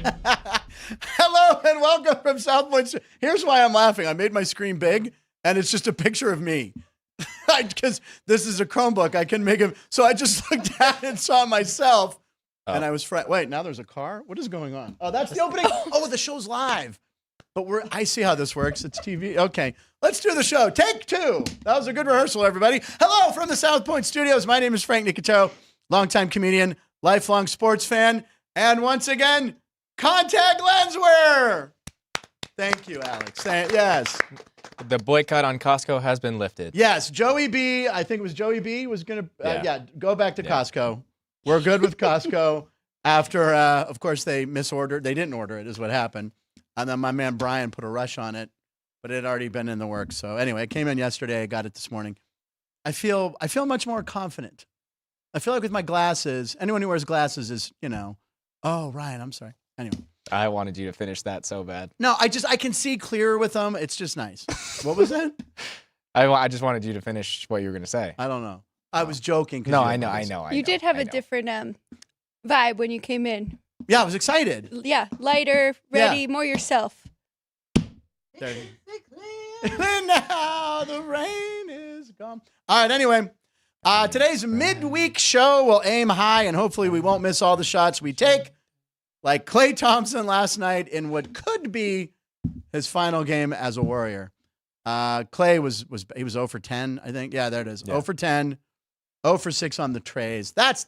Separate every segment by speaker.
Speaker 1: Hello and welcome from South Point. Here's why I'm laughing. I made my screen big, and it's just a picture of me. Because this is a Chromebook, I can make it. So I just looked at it and saw myself, and I was Wait, now there's a car? What is going on? Oh, that's the opening. Oh, the show's live. But I see how this works. It's TV. Okay, let's do the show. Take 2. That was a good rehearsal, everybody. Hello from the South Point Studios. My name is Frank Nicotero, longtime comedian, lifelong sports fan, and once again, contact lens wearer. Thank you, Alex. Yes.
Speaker 2: The boycott on Costco has been lifted.
Speaker 1: Yes, Joey B, I think it was Joey B, was going to, go back to Costco. We're good with Costco after, of course, they misordered. They didn't order it is what happened. And then my man Brian put a rush on it, but it had already been in the works. So anyway, it came in yesterday. I got it this morning. I feel much more confident. I feel like with my glasses, anyone who wears glasses is, oh, Ryan, I'm sorry. Anyway.
Speaker 2: I wanted you to finish that so bad.
Speaker 1: No, I can see clearer with them. It's just nice. What was that?
Speaker 2: I just wanted you to finish what you were going to say.
Speaker 1: I don't know. I was joking.
Speaker 2: No, I know.
Speaker 3: You did have a different vibe when you came in.
Speaker 1: Yeah, I was excited.
Speaker 3: Yeah, lighter, ready, more yourself.
Speaker 1: Now the rain is gone. All right, anyway, today's midweek show will aim high, and hopefully we won't miss all the shots we take. Like Klay Thompson last night in what could be his final game as a Warrior. Klay was 0 for 10, I think. Yeah, there it is. Yeah. 0 for 10, 0 for 6 on the trays. That's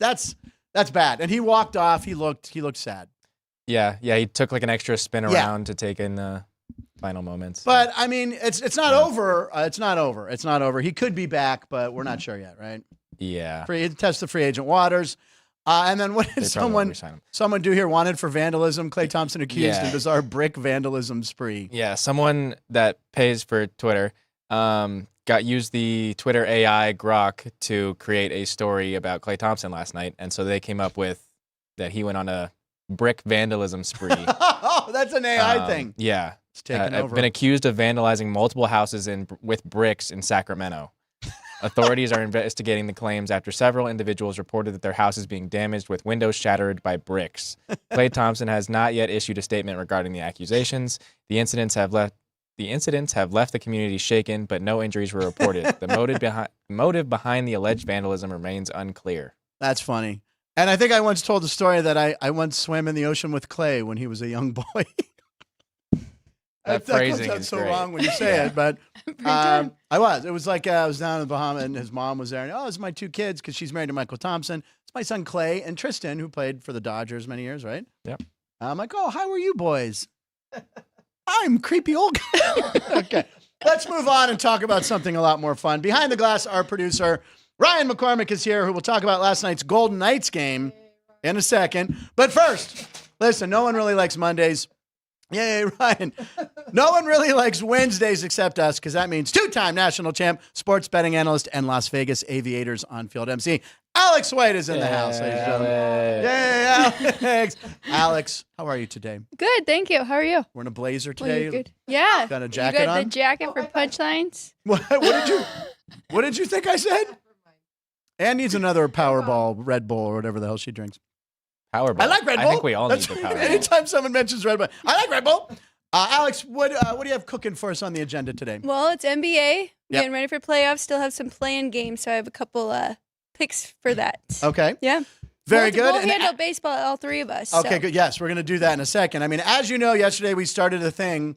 Speaker 1: bad. And he walked off. He looked sad.
Speaker 2: Yeah. He took like an extra spin around to take in the final moments.
Speaker 1: But I mean, it's not over. It's not over. He could be back, but we're not sure yet, right?
Speaker 2: Yeah.
Speaker 1: Test the free agent waters. And then what did someone do here? Wanted for vandalism. Klay Thompson accused in bizarre brick vandalism spree.
Speaker 2: Yeah, someone that pays for Twitter used the Twitter AI Grok to create a story about Klay Thompson last night, and so they came up with that he went on a brick vandalism spree.
Speaker 1: Oh, that's an AI thing.
Speaker 2: Yeah,
Speaker 1: it's taken over.
Speaker 2: I've been accused of vandalizing multiple houses with bricks in Sacramento. Authorities are investigating the claims after several individuals reported that their house is being damaged with windows shattered by bricks. Klay Thompson has not yet issued a statement regarding the accusations. The incidents have left the community shaken, but no injuries were reported. The motive behind the alleged vandalism remains unclear.
Speaker 1: That's funny. And I think I once told the story that I once swam in the ocean with Klay when he was a young boy.
Speaker 2: That phrasing
Speaker 1: comes out
Speaker 2: is
Speaker 1: so
Speaker 2: great.
Speaker 1: wrong when you say it, but I was. It was like I was down in the Bahamas and his mom was there. And, it's my 2 kids because she's married to Michael Thompson. It's my son Klay and Tristan, who played for the Dodgers many years, right?
Speaker 2: Yep.
Speaker 1: I'm like, oh, how are you boys? I'm creepy old guy. Okay, let's move on and talk about something a lot more fun. Behind the glass, our producer, Ryan McCormick, is here, who will talk about last night's Golden Knights game in a second. But first, listen, no one really likes Mondays. Yay, Ryan. No one really likes Wednesdays except us, because that means 2-time national champ, sports betting analyst, and Las Vegas Aviators on-field MC. Alex White is in the house, ladies and gentlemen. Yay, Alex. Alex, how are you today?
Speaker 3: Good, thank you. How are you?
Speaker 1: We're in a blazer
Speaker 3: Well,
Speaker 1: today.
Speaker 3: you're good. Yeah.
Speaker 1: Got a jacket
Speaker 3: you got
Speaker 1: on?
Speaker 3: the jacket for punchlines?
Speaker 1: What did you think I said? Ann needs another Powerball, Red Bull, or whatever the hell she drinks.
Speaker 2: Powerball.
Speaker 1: I like Red Bull.
Speaker 2: I think we all need the Powerball.
Speaker 1: Anytime someone mentions Red Bull, I like Red Bull. Alex, what do you have cooking for us on the agenda today?
Speaker 3: Well, it's NBA. Getting ready for playoffs. Still have some play-in games, so I have a couple picks for that.
Speaker 1: Okay.
Speaker 3: Yeah.
Speaker 1: Very good.
Speaker 3: We'll handle baseball, all 3 of us.
Speaker 1: Okay, good. Yes, we're going to do that in a second. I mean, as you know, yesterday we started a thing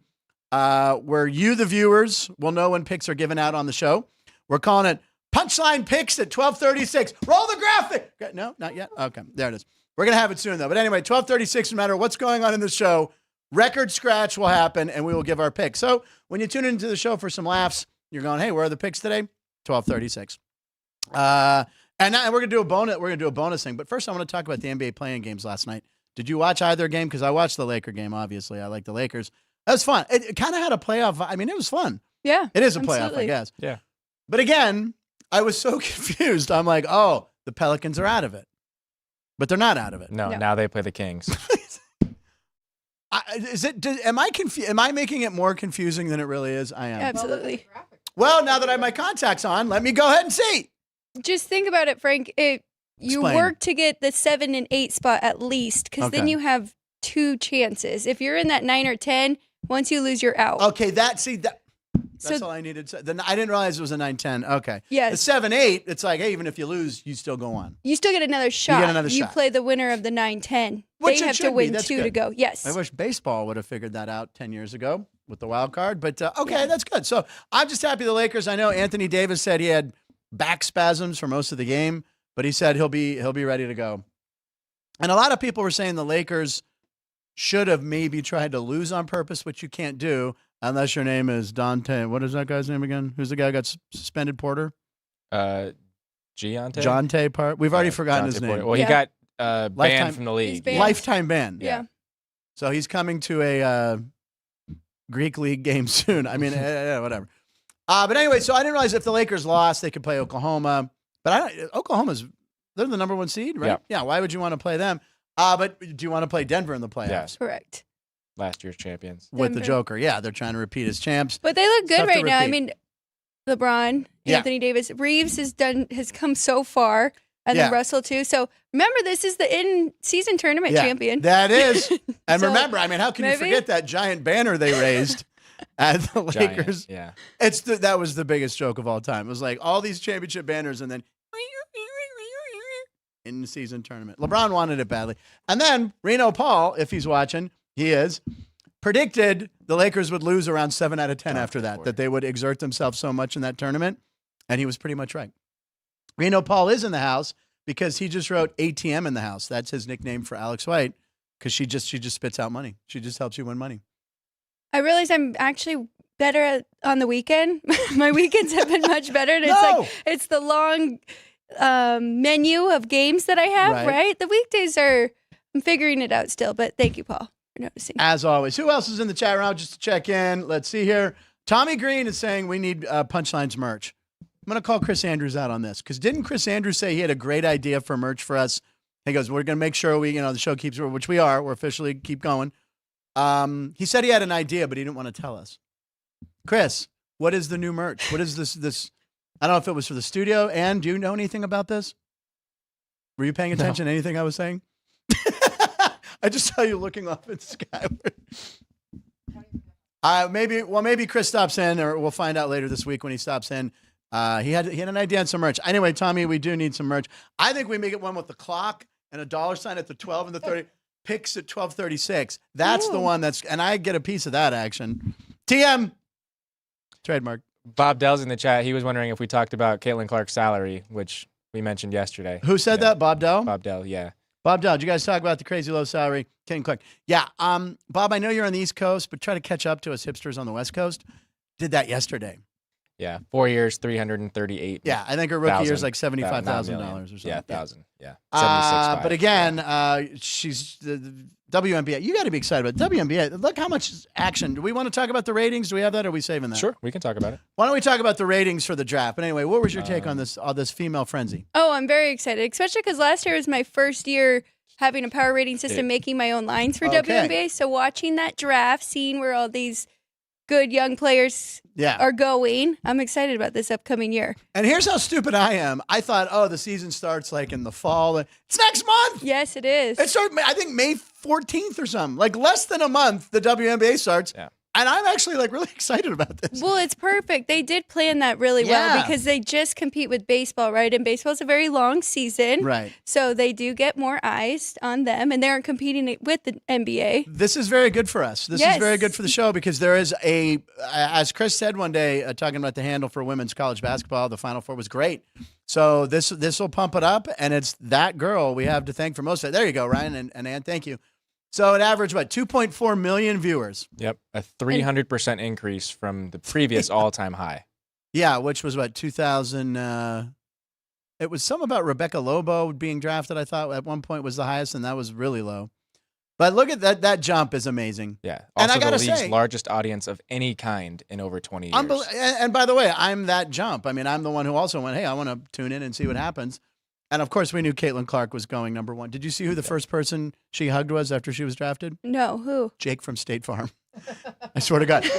Speaker 1: where you, the viewers, will know when picks are given out on the show. We're calling it Punchline Picks at 12:36. Roll the graphic. No, not yet. Okay, there it is. We're going to have it soon, though. But anyway, 12:36, no matter what's going on in the show, record scratch will happen, and we will give our picks. So when you tune into the show for some laughs, you're going, hey, where are the picks today? 12:36. And we're going to do a bonus. We're going to do a bonus thing. But first, I want to talk about the NBA playing games last night. Did you watch either game? Because I watched the Laker game, obviously. I like the Lakers. That was fun. It kind of had a playoff. I mean, it was fun.
Speaker 3: Yeah.
Speaker 1: It is a
Speaker 3: absolutely.
Speaker 1: playoff, I guess.
Speaker 2: Yeah.
Speaker 1: But again, I was so confused. I'm like, oh, the Pelicans are out of it. But they're not out of it.
Speaker 2: No, now they play the Kings.
Speaker 1: Am I making it more confusing than it really is? I am.
Speaker 3: Absolutely.
Speaker 1: Well, now that I have my contacts on, let me go ahead and see.
Speaker 3: Just think about it, Frank. You
Speaker 1: Explain.
Speaker 3: work to get the 7 and 8 spot at least, because then
Speaker 1: Okay.
Speaker 3: you have 2 chances. If you're in that 9 or 10, once you lose, you're out.
Speaker 1: Okay, that's
Speaker 3: So-
Speaker 1: all I needed. Then I didn't realize it was a 9-10. Okay.
Speaker 3: Yes.
Speaker 1: The 7-8, it's like, hey, even if you lose, you still go on.
Speaker 3: You still get another shot.
Speaker 1: another shot.
Speaker 3: play the winner of the 9-10.
Speaker 1: Which
Speaker 3: They
Speaker 1: it
Speaker 3: have
Speaker 1: should
Speaker 3: to
Speaker 1: be.
Speaker 3: win
Speaker 1: That's
Speaker 3: 2 to
Speaker 1: good.
Speaker 3: go. Yes.
Speaker 1: I wish baseball would have figured that out 10 years ago with the wild card. But okay, that's good. So I'm just happy the Lakers. I know Anthony Davis said he had back spasms for most of the game, but he said he'll be ready to go. And a lot of people were saying the Lakers should have maybe tried to lose on purpose, which you can't do unless your name is Dante. What is that guy's name again? Who's the guy who got suspended, Porter?
Speaker 2: Giante?
Speaker 1: Jonte Part. We've already forgotten his name.
Speaker 2: Porter. Well, he got banned
Speaker 1: Lifetime-
Speaker 2: from the league.
Speaker 3: banned.
Speaker 1: Lifetime ban.
Speaker 3: Yeah.
Speaker 1: So he's coming to a Greek league game soon. I mean, whatever. But anyway, so I didn't realize if the Lakers lost, they could play Oklahoma. But they're the number 1 seed, right? Yeah. Why would you want to play them? But do you want to play Denver in the playoffs?
Speaker 2: Yes.
Speaker 3: Correct.
Speaker 2: Last year's champions.
Speaker 1: With the
Speaker 3: Denver.
Speaker 1: Joker. Yeah, they're trying to repeat as champs.
Speaker 3: But they look
Speaker 1: Tough
Speaker 3: good
Speaker 1: to
Speaker 3: right now. I
Speaker 1: repeat.
Speaker 3: mean, LeBron,
Speaker 1: Yeah.
Speaker 3: Anthony Davis, Reeves has come so far, and
Speaker 1: Yeah.
Speaker 3: then Russell too. So remember, this is the in-season tournament champion.
Speaker 1: That is. And
Speaker 3: So,
Speaker 1: remember, I mean, how can you
Speaker 3: maybe?
Speaker 1: forget that giant banner they raised at the
Speaker 2: Giant,
Speaker 1: Lakers?
Speaker 2: yeah.
Speaker 1: That was the biggest joke of all time. It was like all these championship banners and then in the season tournament. LeBron wanted it badly. And then Reno Paul, if he's watching, he is, predicted the Lakers would lose around 7 out of 10 after that they would exert themselves so much in that tournament. And he was pretty much right. Reno Paul is in the house because he just wrote ATM in the house. That's his nickname for Alex White because she just spits out money. She just helps you win money.
Speaker 3: I realize I'm actually better on the weekend. My weekends have been much better. And
Speaker 1: No!
Speaker 3: it's the long menu of games that I have, right? The weekdays I'm figuring it out still, but thank you, Paul, for noticing.
Speaker 1: As always. Who else is in the chat room just to check in? Let's see here. Tommy Green is saying we need Punchlines merch. I'm going to call Chris Andrews out on this because didn't Chris Andrews say he had a great idea for merch for us? He goes, we're going to make sure the show keeps, which we are. We're officially keep going. He said he had an idea, but he didn't want to tell us. Chris, what is the new merch? What is this? I don't know if it was for the studio. And do you know anything about this? Were you paying attention to anything I was saying? I just saw you looking off at skyward. Maybe Chris stops in, or we'll find out later this week when he stops in. He had an idea on some merch. Anyway, Tommy, we do need some merch. I think we make it one with the clock and a $sign at the 12 and the 30. Picks at 12:36. That's the one and I get a piece of that action. TM trademark.
Speaker 2: Bob Dell's in the chat. He was wondering if we talked about Caitlin Clark's salary, which we mentioned yesterday.
Speaker 1: Who said that? Bob Dell?
Speaker 2: Bob Dell, yeah.
Speaker 1: Bob Dell, did you guys talk about the crazy low salary? Caitlin Clark. Yeah. Bob, I know you're on the East Coast, but try to catch up to us hipsters on the West Coast. Did that yesterday.
Speaker 2: Yeah. 4 years, 338.
Speaker 1: Yeah, I think her rookie year's like $75,000 or something.
Speaker 2: Yeah, 1,000. Yeah. 76.
Speaker 1: But again, she's the WNBA. You got to be excited about WNBA. Look how much action. Do we want to talk about the ratings? Do we have that, or are we saving that?
Speaker 2: Sure, we can talk about it.
Speaker 1: Why don't we talk about the ratings for the draft? But anyway, what was your take on this female frenzy?
Speaker 3: Oh, I'm very excited, especially because last year was my first year having a power rating system, making my own lines for WNBA. So watching that draft, seeing where all these good young players are going, I'm excited about this upcoming year.
Speaker 1: And here's how stupid I am. I thought, the season starts like in the fall. It's next month.
Speaker 3: Yes, it is.
Speaker 1: It starts, I think, May 14th or something. Like less than a month, the WNBA starts.
Speaker 2: Yeah.
Speaker 1: And I'm actually like really excited about this.
Speaker 3: Well, it's perfect. They did plan that really well because they just compete with baseball, right? And baseball's a very long season.
Speaker 1: Right.
Speaker 3: So they do get more eyes on them, and they aren't competing with the NBA.
Speaker 1: This is very good for us. This is very good for the show because there is as Chris said one day, talking about the handle for women's college basketball, the Final Four was great. So this will pump it up, and it's that girl we have to thank for most of it. There you go, Ryan and Ann, thank you. So it averaged, 2.4 million viewers?
Speaker 2: Yep, a 300% increase from the previous all-time high.
Speaker 1: Yeah, which was 2000. It was some about Rebecca Lobo being drafted, I thought, at one point was the highest, and that was really low. But look at that. That jump is amazing.
Speaker 2: Yeah.
Speaker 1: And
Speaker 2: Also
Speaker 1: I gotta
Speaker 2: the league's
Speaker 1: say,
Speaker 2: largest audience of any kind in over 20 years.
Speaker 1: And by the way, I'm that jump. I mean, I'm the one who also went, hey, I want to tune in and see what happens. And, of course, we knew Caitlin Clark was going number one. Did you see who the first person she hugged was after she was drafted?
Speaker 3: No, who?
Speaker 1: Jake from State Farm. I swear to God.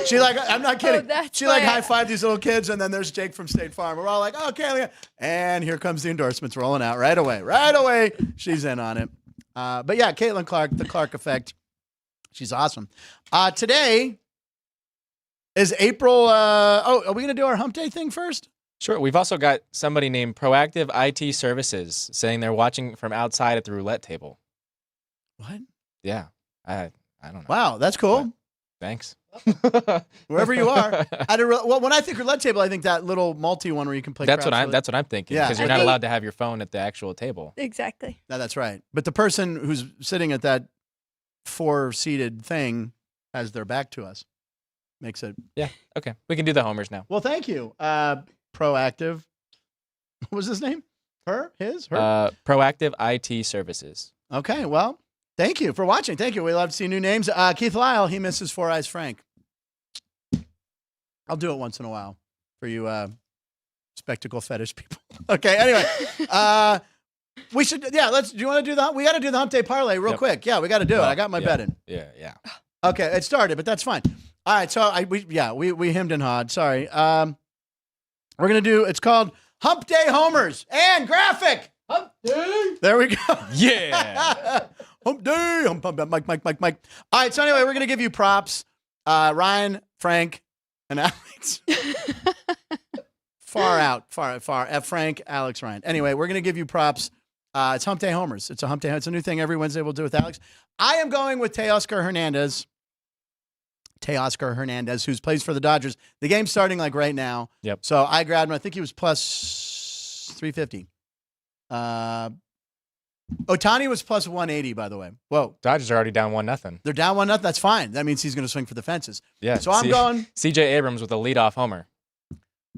Speaker 1: I'm not kidding. She high-fived these little kids, and then there's Jake from State Farm. We're all like, oh, Caitlin. And here comes the endorsements rolling out right away. Right away, she's in on it. But, yeah, Caitlin Clark, the Clark effect. She's awesome. Today is April. Are we going to do our hump day thing first?
Speaker 2: Sure. We've also got somebody named Proactive IT Services saying they're watching from outside at the roulette table.
Speaker 1: What?
Speaker 2: Yeah. I don't know.
Speaker 1: Wow, that's cool.
Speaker 2: Thanks.
Speaker 1: Wherever you are. Well, when I think roulette table, I think that little multi one where you can play.
Speaker 2: That's what I'm thinking.
Speaker 1: Yeah.
Speaker 2: Because you're not allowed to have your phone at the actual table.
Speaker 3: Exactly.
Speaker 1: No, that's right. But the person who's sitting at that 4-seated thing has their back to us. Makes it.
Speaker 2: Yeah. Okay. We can do the homers now.
Speaker 1: Well, thank you. Proactive. What was his name? Her? His? Her?
Speaker 2: Proactive IT Services.
Speaker 1: Okay. Well, thank you for watching. Thank you. We love to see new names. Keith Lyle, he misses Four Eyes Frank. I'll do it once in a while for you spectacle fetish people. Okay. Anyway, we should. Yeah. Do you want to do that? We got to do the hump day parlay real quick. Yeah, we got to do it. I got my bet in.
Speaker 2: Yeah.
Speaker 1: Okay, it started, but that's fine. All right. So we hemmed and hawed. Sorry. We're gonna do. It's called Hump Day Homers and Graphic. Hump Day. There we go.
Speaker 2: Yeah.
Speaker 1: Hump Day. Hump. Mike. All right. So anyway, we're gonna give you props. Ryan, Frank, and Alex. Far. Frank, Alex, Ryan. Anyway, we're gonna give you props. It's Hump Day Homers. It's a Hump Day. It's a new thing every Wednesday we'll do with Alex. I am going with Teoscar Hernandez. Who's plays for the Dodgers. The game's starting like right now.
Speaker 2: Yep.
Speaker 1: So I grabbed him. I think he was plus 350. Ohtani was plus 180, by the way. Whoa.
Speaker 2: Dodgers are already down 1-0.
Speaker 1: They're down 1-0. That's fine. That means he's going to swing for the fences.
Speaker 2: Yeah.
Speaker 1: So I'm going.
Speaker 2: C.J. Abrams with a leadoff homer.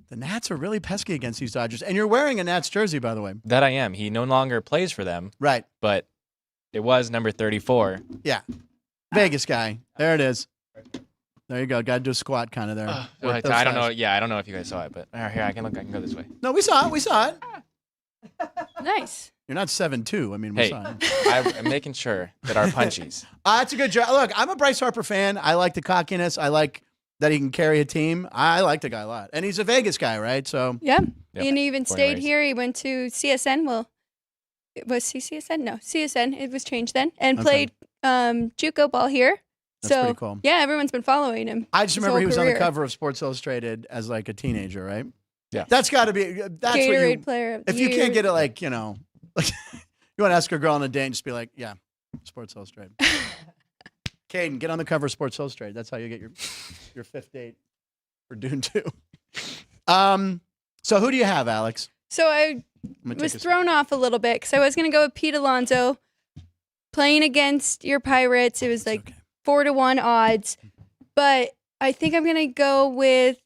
Speaker 1: The Nats are really pesky against these Dodgers. And you're wearing a Nats jersey, by the way.
Speaker 2: That I am. He no longer plays for them.
Speaker 1: Right.
Speaker 2: But it was number 34.
Speaker 1: Yeah. Vegas guy. There it is. There you go. Got to do a squat kind of there.
Speaker 2: I don't know. Yeah, I don't know if you guys saw it, but here, I can look. I can go this way.
Speaker 1: No, we saw it.
Speaker 3: Nice.
Speaker 1: You're not 7'2". I mean, we saw it.
Speaker 2: I'm making sure that our punchies.
Speaker 1: That's a good job. Look, I'm a Bryce Harper fan. I like the cockiness. I like that he can carry a team. I like the guy a lot. And he's a Vegas guy, right? So
Speaker 3: yeah. And he even stayed here. He went to CSN. Well, was he CSN? No, CSN. It was changed then. And played JUCO ball here.
Speaker 1: That's pretty cool.
Speaker 3: Yeah, everyone's been following him.
Speaker 1: I just remember he was on the cover of Sports Illustrated as like a teenager, right?
Speaker 2: Yeah.
Speaker 1: That's got to be. That's
Speaker 3: Gatorade
Speaker 1: what you,
Speaker 3: player of the
Speaker 1: If you
Speaker 3: year.
Speaker 1: can't get it, like, you know, like, you want to ask a girl on a date and just be like, yeah, Sports Illustrated. Caden, get on the cover of Sports Illustrated. That's how you get your fifth date for Dune 2. So who do you have, Alex?
Speaker 3: So I was thrown off a little bit because I was going to go with Pete Alonso playing against your Pirates. It was like 4-1 odds, but I think I'm going to go with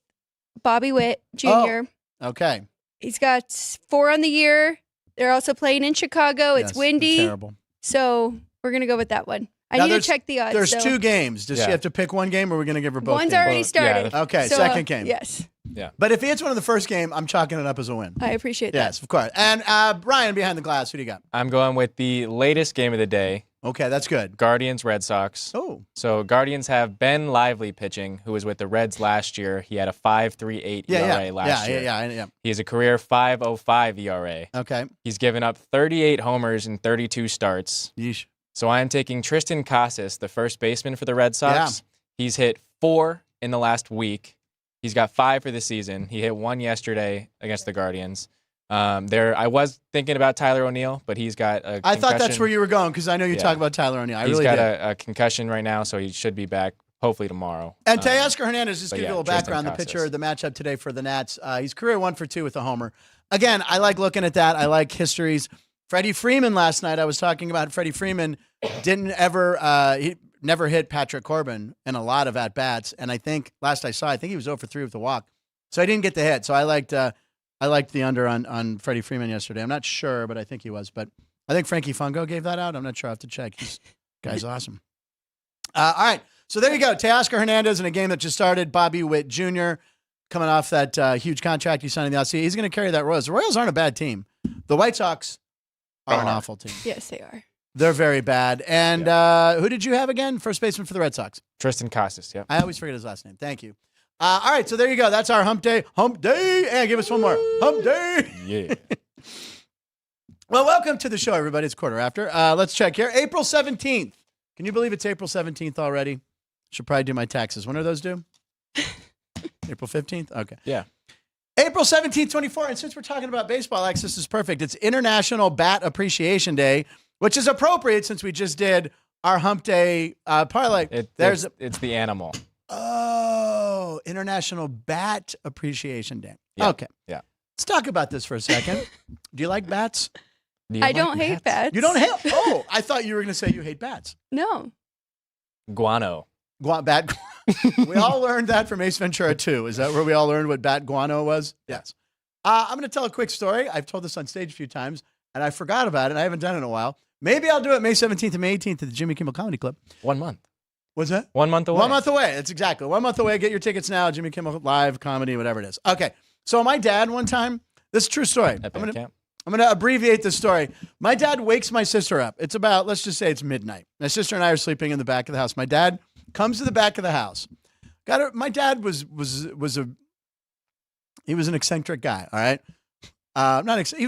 Speaker 3: Bobby Witt Jr.
Speaker 1: Oh, okay.
Speaker 3: He's got 4 on the year. They're also playing in Chicago. It's windy.
Speaker 1: Terrible.
Speaker 3: So we're going to go with that one. I need to check the odds.
Speaker 1: There's 2 games. Does she have to pick one game, or are we going to give her both
Speaker 3: One's
Speaker 1: games?
Speaker 3: already started.
Speaker 1: Yeah, okay,
Speaker 3: so,
Speaker 1: second game.
Speaker 3: Yes.
Speaker 2: Yeah.
Speaker 1: But if it's one of the first game, I'm chalking it up as a win.
Speaker 3: I appreciate that.
Speaker 1: Yes, of course. And Brian, behind the glass, who do you got?
Speaker 2: I'm going with the latest game of the day.
Speaker 1: Okay, that's good.
Speaker 2: Guardians, Red Sox.
Speaker 1: Oh.
Speaker 2: So Guardians have Ben Lively pitching, who was with the Reds last year. He had a 5.38 ERA last year.
Speaker 1: Yeah.
Speaker 2: He has a career 5.05 ERA.
Speaker 1: Okay.
Speaker 2: He's given up 38 homers in 32 starts.
Speaker 1: Yeesh.
Speaker 2: So I am taking Tristan Casas, the first baseman for the Red Sox. Yeah. He's hit 4 in the last week. He's got 5 for the season. He hit 1 yesterday against the Guardians. I was thinking about Tyler O'Neill, but he's got a concussion.
Speaker 1: I thought that's where you were going because I know you talk about Tyler O'Neill.
Speaker 2: He's got a concussion right now, so he should be back hopefully tomorrow.
Speaker 1: And Teoscar Hernandez, just give you a little background. The pitcher, the matchup today for the Nats. He's career 1 for 2 with a homer. Again, I like looking at that. I like histories. Freddie Freeman last night, I was talking about Freddie Freeman he never hit Patrick Corbin in a lot of at-bats. And I think last I saw, he was 0 for 3 with the walk. So I didn't get the hit. So I liked the under on Freddie Freeman yesterday. I'm not sure, but I think he was. But I think Frankie Fungo gave that out. I'm not sure. I have to check. Guy's awesome. All right. So there you go. Teoscar Hernandez in a game that just started. Bobby Witt Jr. coming off that huge contract he signed in the offseason. He's going to carry that Royals. The Royals aren't a bad team. The White Sox are an awful team.
Speaker 3: Yes, they are.
Speaker 1: They're very bad. And who did you have again? First baseman for the Red Sox.
Speaker 2: Tristan Casas, yeah.
Speaker 1: I always forget his last name. Thank you. All right, so there you go. That's our hump day. Hump day. And give us one more. Hump day.
Speaker 2: Yeah.
Speaker 1: Well, welcome to the show, everybody. It's quarter after. Let's check here. April 17th. Can you believe it's April 17th already? Should probably do my taxes. When are those due? April 15th? Okay.
Speaker 2: Yeah.
Speaker 1: April 17th, 24. And since we're talking about baseball, Alex, this is perfect. It's International Bat Appreciation Day, which is appropriate since we just did our Hump Day parlay.
Speaker 2: It's the animal.
Speaker 1: Oh, International Bat Appreciation Day.
Speaker 2: Yeah.
Speaker 1: Okay.
Speaker 2: Yeah.
Speaker 1: Let's talk about this for a second. Do you like bats?
Speaker 3: I don't hate bats.
Speaker 1: You don't hate? Oh, I thought you were going to say you hate bats.
Speaker 3: No.
Speaker 2: Guano.
Speaker 1: Bat. We all learned that from Ace Ventura 2. Is that where we all learned what bat guano was? Yes. I'm going to tell a quick story. I've told this on stage a few times, and I forgot about it. I haven't done it in a while. Maybe I'll do it May 17th and May 18th at the Jimmy Kimmel Comedy Club.
Speaker 2: 1 month.
Speaker 1: What's that?
Speaker 2: 1 month away.
Speaker 1: 1 month away. That's exactly 1 month away. Get your tickets now. Jimmy Kimmel Live, comedy, whatever it is. Okay. So my dad one time, this is a true story.
Speaker 2: At band camp.
Speaker 1: I'm going to abbreviate the story. My dad wakes my sister up. It's about, let's just say it's midnight. My sister and I are sleeping in the back of the house. My dad comes to the back of the house. My dad was an eccentric guy. All right. He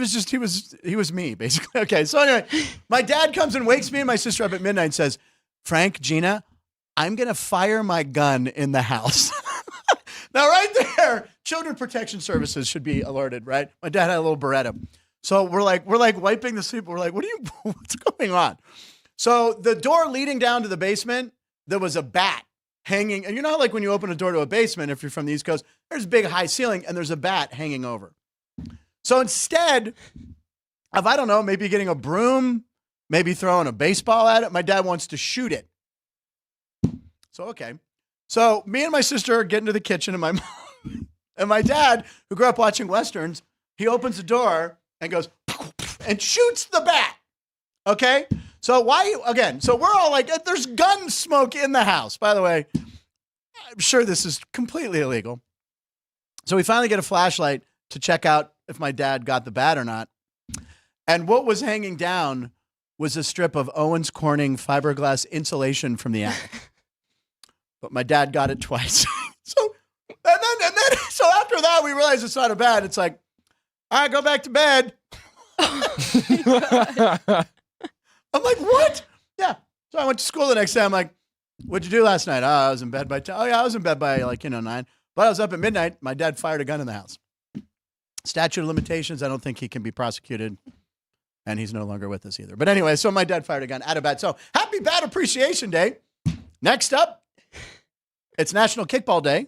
Speaker 1: was me basically. Okay. So anyway, my dad comes and wakes me and my sister up at midnight and says, Frank, Gina, I'm going to fire my gun in the house. Now right there, Children Protection Services should be alerted, right? My dad had a little Beretta. So we're like wiping the sleep. We're like, what's going on? So the door leading down to the basement, there was a bat hanging. And you know how like when you open a door to a basement, if you're from the East Coast, there's a big high ceiling and there's a bat hanging over. So instead of, I don't know, maybe getting a broom, maybe throwing a baseball at it, my dad wants to shoot it. So, okay. So me and my sister get into the kitchen and my mom and my dad, who grew up watching Westerns, he opens the door and goes and shoots the bat. Okay. So so we're all like, there's gun smoke in the house. By the way, I'm sure this is completely illegal. So we finally get a flashlight to check out if my dad got the bat or not. And what was hanging down was a strip of Owens Corning fiberglass insulation from the attic. But my dad got it twice. So after that, we realized it's not a bat. It's like, all right, go back to bed. I'm like, what? Yeah. So I went to school the next day. I'm like, what'd you do last night? Oh, I was in bed by 10. Oh, yeah, I was in bed by 9. But I was up at midnight. My dad fired a gun in the house. Statute of limitations, I don't think he can be prosecuted. And he's no longer with us either. But anyway, so my dad fired a gun at a bat. So happy Bat Appreciation Day. Next up, it's National Kickball Day.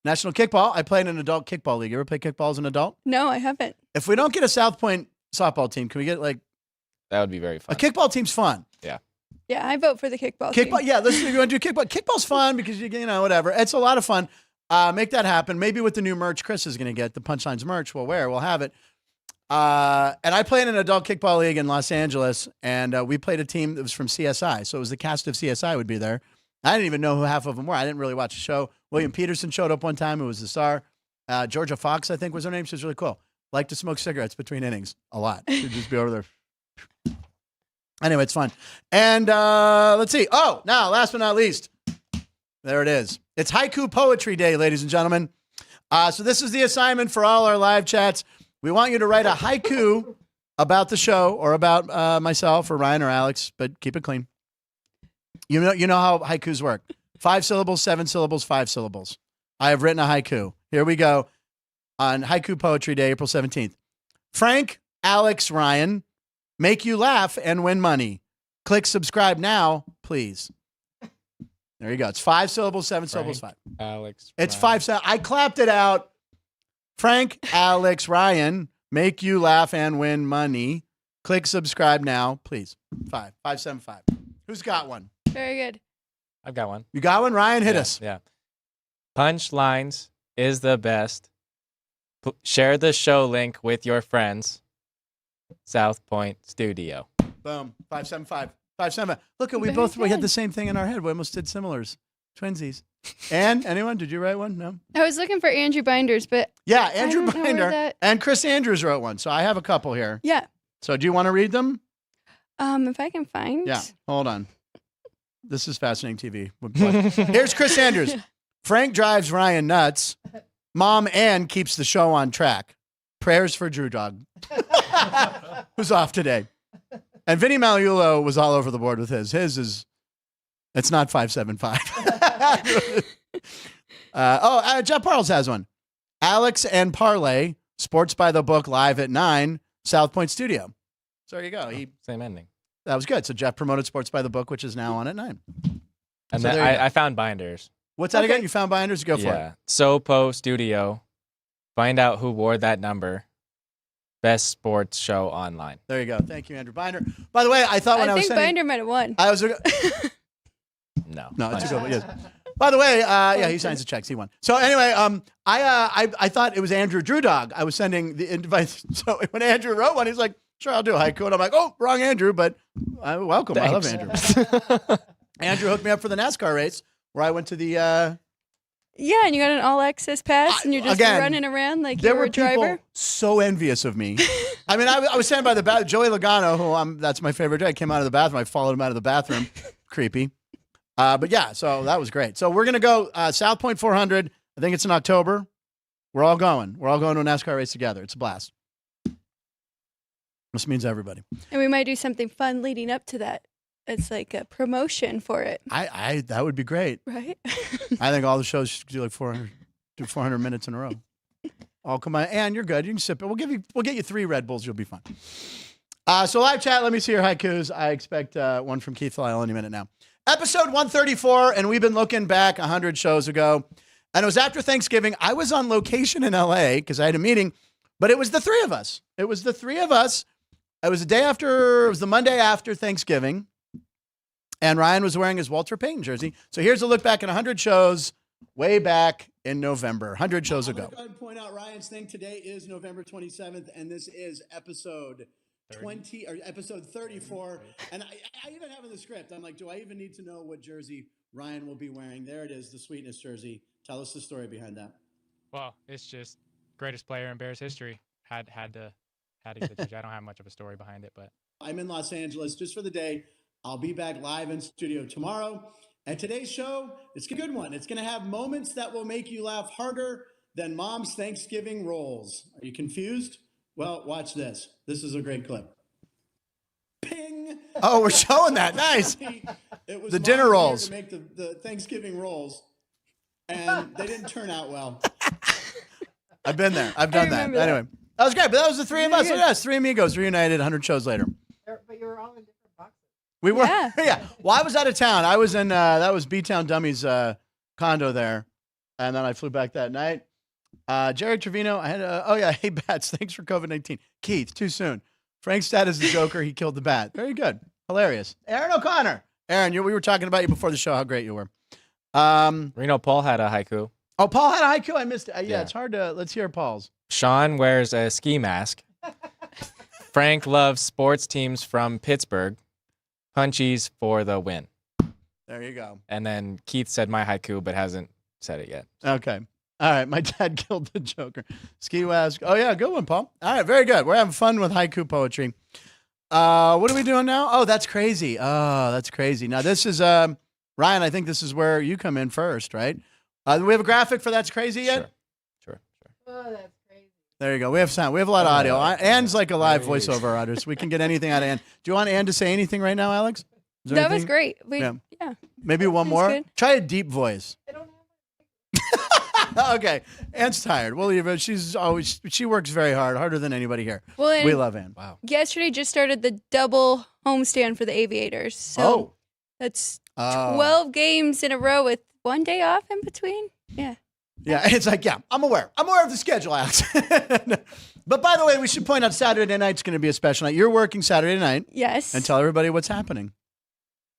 Speaker 1: National Kickball. I play in an adult kickball league. You ever play kickball as an adult?
Speaker 3: No, I haven't.
Speaker 1: If we don't get a South Point softball team, can we get
Speaker 2: That would be very fun.
Speaker 1: A kickball team's fun.
Speaker 2: Yeah.
Speaker 3: Yeah, I vote for the kickball team.
Speaker 1: Yeah, listen, if you want to do kickball. Kickball's fun because you know, whatever. It's a lot of fun. Make that happen. Maybe with the new merch Chris is going to get, the Punchlines merch, we'll have it. And I played in an adult kickball league in Los Angeles, and we played a team that was from CSI. So it was the cast of CSI would be there. I didn't even know who half of them were. I didn't really watch the show. William Peterson showed up one time, who was the star. Georgia Fox, I think, was her name. She was really cool. Liked to smoke cigarettes between innings a lot. She'd just be over there. Anyway, it's fun. And let's see. Oh, now, last but not least, there it is. It's Haiku Poetry Day, ladies and gentlemen. So this is the assignment for all our live chats. We want you to write a haiku about the show or about myself or Ryan or Alex, but keep it clean. You know how haikus work. 5 syllables, 7 syllables, 5 syllables. I have written a haiku. Here we go. On Haiku Poetry Day, April 17th. Frank, Alex, Ryan, make you laugh and win money. Click subscribe now, please. There you go. It's 5 syllables, 7 syllables, 5.
Speaker 2: Alex.
Speaker 1: It's Ryan. 5 syllables. I clapped it out. Frank, Alex, Ryan, make you laugh and win money. Click subscribe now, please. 5, 5, 7, 5. Who's got one?
Speaker 3: Very good.
Speaker 2: I've got one.
Speaker 1: You got one? Ryan, hit us.
Speaker 2: Yeah. Punchlines is the best. Share the show link with your friends. South Point Studio.
Speaker 1: Boom. 575. 575. Look, we had the same thing in our head. We almost did similars. Twinsies. And anyone? Did you write one? No?
Speaker 3: I was looking for Andrew Binders, but
Speaker 1: yeah, Andrew Binder and Chris Andrews wrote one. So I have a couple here.
Speaker 3: Yeah.
Speaker 1: So do you want to read them?
Speaker 3: If I can find.
Speaker 1: Yeah. Hold on. This is fascinating TV. Here's Chris Andrews. Frank drives Ryan nuts. Mom Ann keeps the show on track. Prayers for Drew Dog, who's off today. And Vinny Malulo was all over the board with his. His is It's not 575. Jeff Parles has one. Alex and Parlay, Sports by the Book, live at 9, South Point Studio. So there you go.
Speaker 2: Same ending.
Speaker 1: That was good. So Jeff promoted Sports by the Book, which is now on at 9.
Speaker 2: And so then I found Binders.
Speaker 1: What's that again? You found Binders? Go for it.
Speaker 2: Yeah. Sopo Studio. Find out who wore that number. Best sports show online.
Speaker 1: There you go. Thank you, Andrew Binder. By the way, I thought when I was
Speaker 3: think Binder might have won.
Speaker 1: I was
Speaker 2: No,
Speaker 1: it's a good one. Yes. By the way, he signs the checks. He won. So anyway, I thought it was Andrew Drew Dog. I was sending the invite. So when Andrew wrote one, he's like, "Sure, I'll do a haiku," and I'm like, "Oh, wrong Andrew, but welcome.
Speaker 2: Thanks.
Speaker 1: I love Andrew." Andrew hooked me up for the NASCAR race where I went to the.
Speaker 3: Yeah, and you got an all-access pass, and you're just running around like you were a driver.
Speaker 1: There were people so envious of me. I mean, I was standing by the bathroom. Joey Logano, that's my favorite guy, came out of the bathroom. I followed him out of the bathroom. Creepy. But yeah, so that was great. So we're going to go South Point 400. I think it's in October. We're all going. We're all going to a NASCAR race together. It's a blast. This means everybody.
Speaker 3: And we might do something fun leading up to that. It's like a promotion for it.
Speaker 1: That would be great.
Speaker 3: Right?
Speaker 1: I think all the shows should do like 400 minutes in a row. Oh, come on. And you're good. You can sip it. We'll get you 3 Red Bulls. You'll be fine. So live chat, let me see your haikus. I expect one from Keith Lyle any minute now. Episode 134, and we've been looking back 100 shows ago. And it was after Thanksgiving. I was on location in LA because I had a meeting, but it was the 3 of us. It was the 3 of us. It was the Monday after Thanksgiving. And Ryan was wearing his Walter Payton jersey. So here's a look back at 100 shows way back in November, 100 shows ago. I'm going to point out Ryan's thing. Today is November 27th, and this is episode 20 or episode 34. And I even have in the script, I'm like, do I even need to know what jersey Ryan will be wearing? There it is, the Sweetness jersey. Tell us the story behind that.
Speaker 4: Well, it's just greatest player in Bears history. Had to get the jersey. I don't have much of a story behind it, but
Speaker 1: I'm in Los Angeles just for the day. I'll be back live in studio tomorrow. And today's show, it's a good one. It's going to have moments that will make you laugh harder than Mom's Thanksgiving rolls. Are you confused? Well, watch this. This is a great clip. Ping! Oh, we're showing that. Nice. It was the dinner rolls. To make the Thanksgiving rolls, and they didn't turn out well. I've been there. I've done that. Anyway, that was great. But that was the 3 of us. So yes, 3 amigos reunited 100 shows later.
Speaker 5: But you were all in different boxes.
Speaker 1: We were, yeah. Well, I was out of town. I was in, that was B-Town Dummies condo there. And then I flew back that night. Jerry Trevino, I had, hey, Bats, thanks for COVID-19. Keith, too soon. Frank's dad is the Joker. He killed the bat. Very good. Hilarious. Aaron O'Connor. Aaron, we were talking about you before the show, how great you were.
Speaker 2: Reno Paul had a haiku.
Speaker 1: Oh, Paul had a haiku? I missed it. Yeah, it's hard to, let's hear Paul's.
Speaker 2: Sean wears a ski mask. Frank loves sports teams from Pittsburgh. Punchies for the win.
Speaker 1: There you go.
Speaker 2: And then Keith said my haiku, but hasn't said it yet.
Speaker 1: Okay. All right. My dad killed the Joker. Ski mask. Oh, yeah. Good one, Paul. All right. Very good. We're having fun with haiku poetry. What are we doing now? Oh, that's crazy. Oh, that's crazy. Now, this is, Ryan, I think this is where you come in first, right? Do we have a graphic for That's Crazy yet?
Speaker 2: Sure.
Speaker 5: Oh, that's crazy.
Speaker 1: There you go. We have sound. We have a lot of audio. Ann's like a live voiceover artist. We can get anything out of Ann. Do you want Ann to say anything right now, Alex?
Speaker 3: That was great. Yeah.
Speaker 1: Maybe one more?
Speaker 3: Good.
Speaker 1: Try a deep voice. Okay. Ann's tired. We'll leave her. She works very hard, harder than anybody here.
Speaker 3: Well,
Speaker 1: we love Ann.
Speaker 2: Wow.
Speaker 3: Yesterday just started the double homestand for the Aviators. So that's 12 games in a row with one day off in between. Yeah.
Speaker 1: Yeah, it's like, I'm aware. I'm aware of the schedule, Alex. But by the way, we should point out Saturday night's going to be a special night. You're working Saturday night.
Speaker 3: Yes.
Speaker 1: And tell everybody what's happening.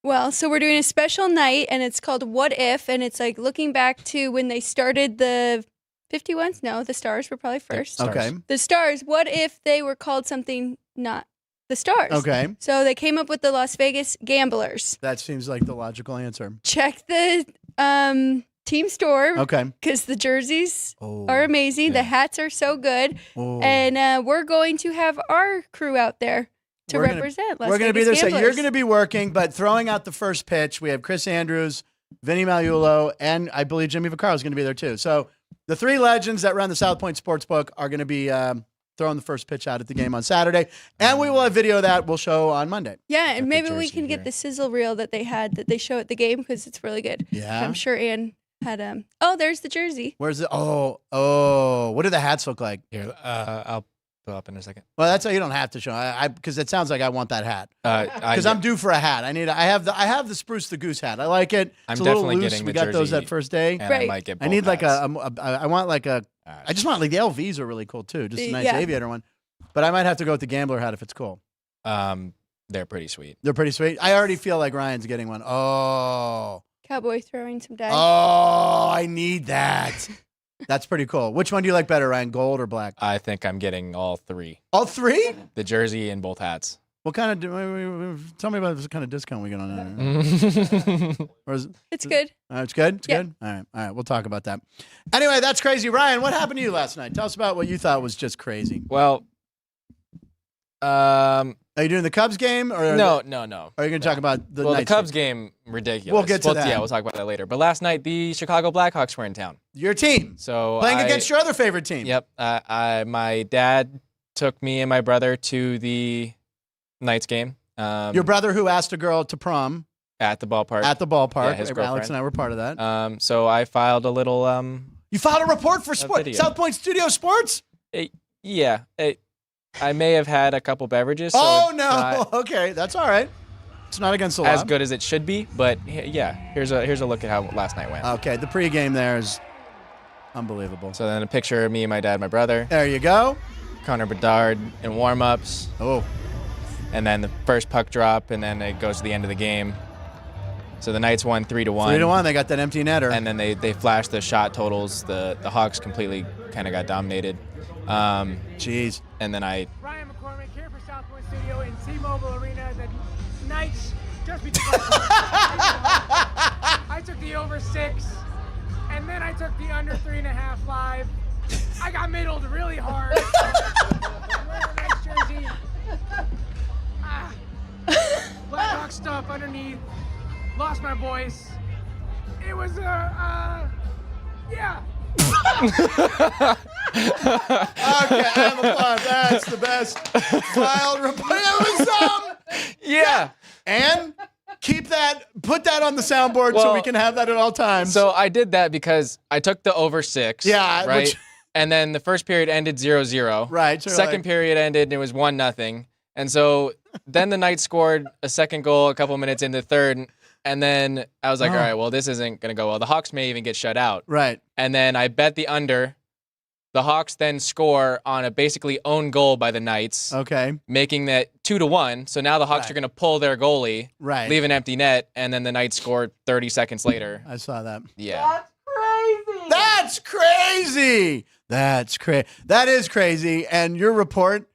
Speaker 3: Well, so we're doing a special night, and it's called What If, and it's like looking back to when they started the 51s. No, the Stars were probably first.
Speaker 1: Okay.
Speaker 3: The Stars, what if they were called something not the Stars?
Speaker 1: Okay.
Speaker 3: So they came up with the Las Vegas Gamblers.
Speaker 1: That seems like the logical answer.
Speaker 3: Check the team store.
Speaker 1: Okay.
Speaker 3: Because the jerseys are amazing. Yeah. The hats are so good.
Speaker 1: Oh.
Speaker 3: And we're going to have our crew out there to represent Las Vegas.
Speaker 1: We're going to be there.
Speaker 3: Gamblers.
Speaker 1: So you're going to be working, but throwing out the first pitch, we have Chris Andrews, Vinny Magliulo, and I believe Jimmy Vaccaro is going to be there too. So the 3 legends that run the South Point Sportsbook are going to be throwing the first pitch out at the game on Saturday. And we will have video of that we'll show on Monday.
Speaker 3: Yeah, and
Speaker 2: Got the
Speaker 3: maybe we
Speaker 2: jersey
Speaker 3: can
Speaker 2: here.
Speaker 3: get the sizzle reel that they had that they show at the game because it's really good.
Speaker 1: Yeah.
Speaker 3: I'm sure Ann had Oh, there's the jersey.
Speaker 1: Where's the what do the hats look like?
Speaker 2: Here, I'll put up in a second.
Speaker 1: Well, that's you don't have to show. Because it sounds like I want that hat. Because
Speaker 2: I
Speaker 1: I'm due for a hat. I have the Spruce the Goose hat. I like it.
Speaker 2: I'm
Speaker 1: It's a little
Speaker 2: definitely
Speaker 1: loose.
Speaker 2: getting
Speaker 1: We
Speaker 2: the
Speaker 1: got those
Speaker 2: jersey,
Speaker 1: that first day.
Speaker 2: and I
Speaker 3: Right.
Speaker 2: might get.
Speaker 1: I need
Speaker 2: both
Speaker 1: like
Speaker 2: hats.
Speaker 1: I want like a. I just want like the LVs are really cool too. Just a nice aviator one. But I might have to go with the gambler hat if it's cool.
Speaker 2: They're pretty sweet.
Speaker 1: They're pretty sweet. I already feel like Ryan's getting one. Oh,
Speaker 3: Cowboy throwing some dice.
Speaker 1: I need that. That's pretty cool. Which one do you like better, Ryan? Gold or black?
Speaker 2: I think I'm getting all three.
Speaker 1: All three?
Speaker 2: The jersey and both hats.
Speaker 1: What kind of? Tell me about what kind of discount we get on that. Or is,
Speaker 3: It's good.
Speaker 1: it's good. It's
Speaker 3: Yeah.
Speaker 1: good. All right. We'll talk about that. Anyway, that's crazy. Ryan, what happened to you last night? Tell us about what you thought was just crazy.
Speaker 2: Well,
Speaker 1: Are you doing the Cubs game or
Speaker 2: no.
Speaker 1: Are you going to talk about the
Speaker 2: Well, the
Speaker 1: Knights
Speaker 2: Cubs
Speaker 1: game?
Speaker 2: game, ridiculous.
Speaker 1: We'll get to that.
Speaker 2: Yeah, we'll talk about that later. But last night, the Chicago Blackhawks were in town.
Speaker 1: Your team
Speaker 2: So
Speaker 1: playing against your other favorite team.
Speaker 2: Yep. My dad took me and my brother to the Knights game.
Speaker 1: Your brother who asked a girl to prom
Speaker 2: At the ballpark.
Speaker 1: at the ballpark.
Speaker 2: Yeah, his
Speaker 1: Alex
Speaker 2: girlfriend.
Speaker 1: and I were part of that.
Speaker 2: So I filed a little.
Speaker 1: You filed a report for sport.
Speaker 2: video.
Speaker 1: South Point Studio Sports?
Speaker 2: I may have had a couple beverages. So
Speaker 1: Oh,
Speaker 2: it's
Speaker 1: no.
Speaker 2: not
Speaker 1: Okay, that's all right. It's not against the law.
Speaker 2: as good as it should be, but yeah. Here's a look at how last night went.
Speaker 1: Okay, the pregame there is unbelievable.
Speaker 2: So then a picture of me, my dad, my brother,
Speaker 1: There you go.
Speaker 2: Connor Bedard in warm-ups,
Speaker 1: Oh,
Speaker 2: and then the first puck drop, and then it goes to the end of the game. So the Knights won 3-1.
Speaker 1: 3-1. They got that empty netter.
Speaker 2: And then they flashed the shot totals. The Hawks completely kind of got dominated.
Speaker 1: Jeez.
Speaker 2: And then
Speaker 6: Ryan McCormick here for South Point Studio in T-Mobile Arena. The Knights just beat the I took the over 6, and then I took the under 3.5 live. I got middled really hard. I'm wearing a nice jersey. Blackhawk stuff underneath. Lost my voice. It was yeah.
Speaker 1: Okay, I'm applaud. That's the best filed report. It was
Speaker 2: yeah.
Speaker 1: And put that on the soundboard so
Speaker 2: Well,
Speaker 1: we can have that at all times.
Speaker 2: So I did that because I took the over 6.
Speaker 1: Yeah,
Speaker 2: Right.
Speaker 1: which-
Speaker 2: And then the first period ended 0-0.
Speaker 1: Right, so you're
Speaker 2: Second
Speaker 1: like-
Speaker 2: period ended and it was 1-0. And so then the Knights scored a second goal a couple minutes into the third. And then I was like,
Speaker 1: Oh.
Speaker 2: all right, well, this isn't going to go well. The Hawks may even get shut out.
Speaker 1: right.
Speaker 2: And then I bet the under. The Hawks then score on a basically own goal by the Knights,
Speaker 1: Okay.
Speaker 2: making that 2-1. So now the Hawks
Speaker 1: Right.
Speaker 2: are going to pull their goalie,
Speaker 1: Right.
Speaker 2: leave an empty net, and then the Knights score 30 seconds later.
Speaker 1: I saw that.
Speaker 2: Yeah.
Speaker 1: That's crazy. That's crazy. That is crazy. And your report,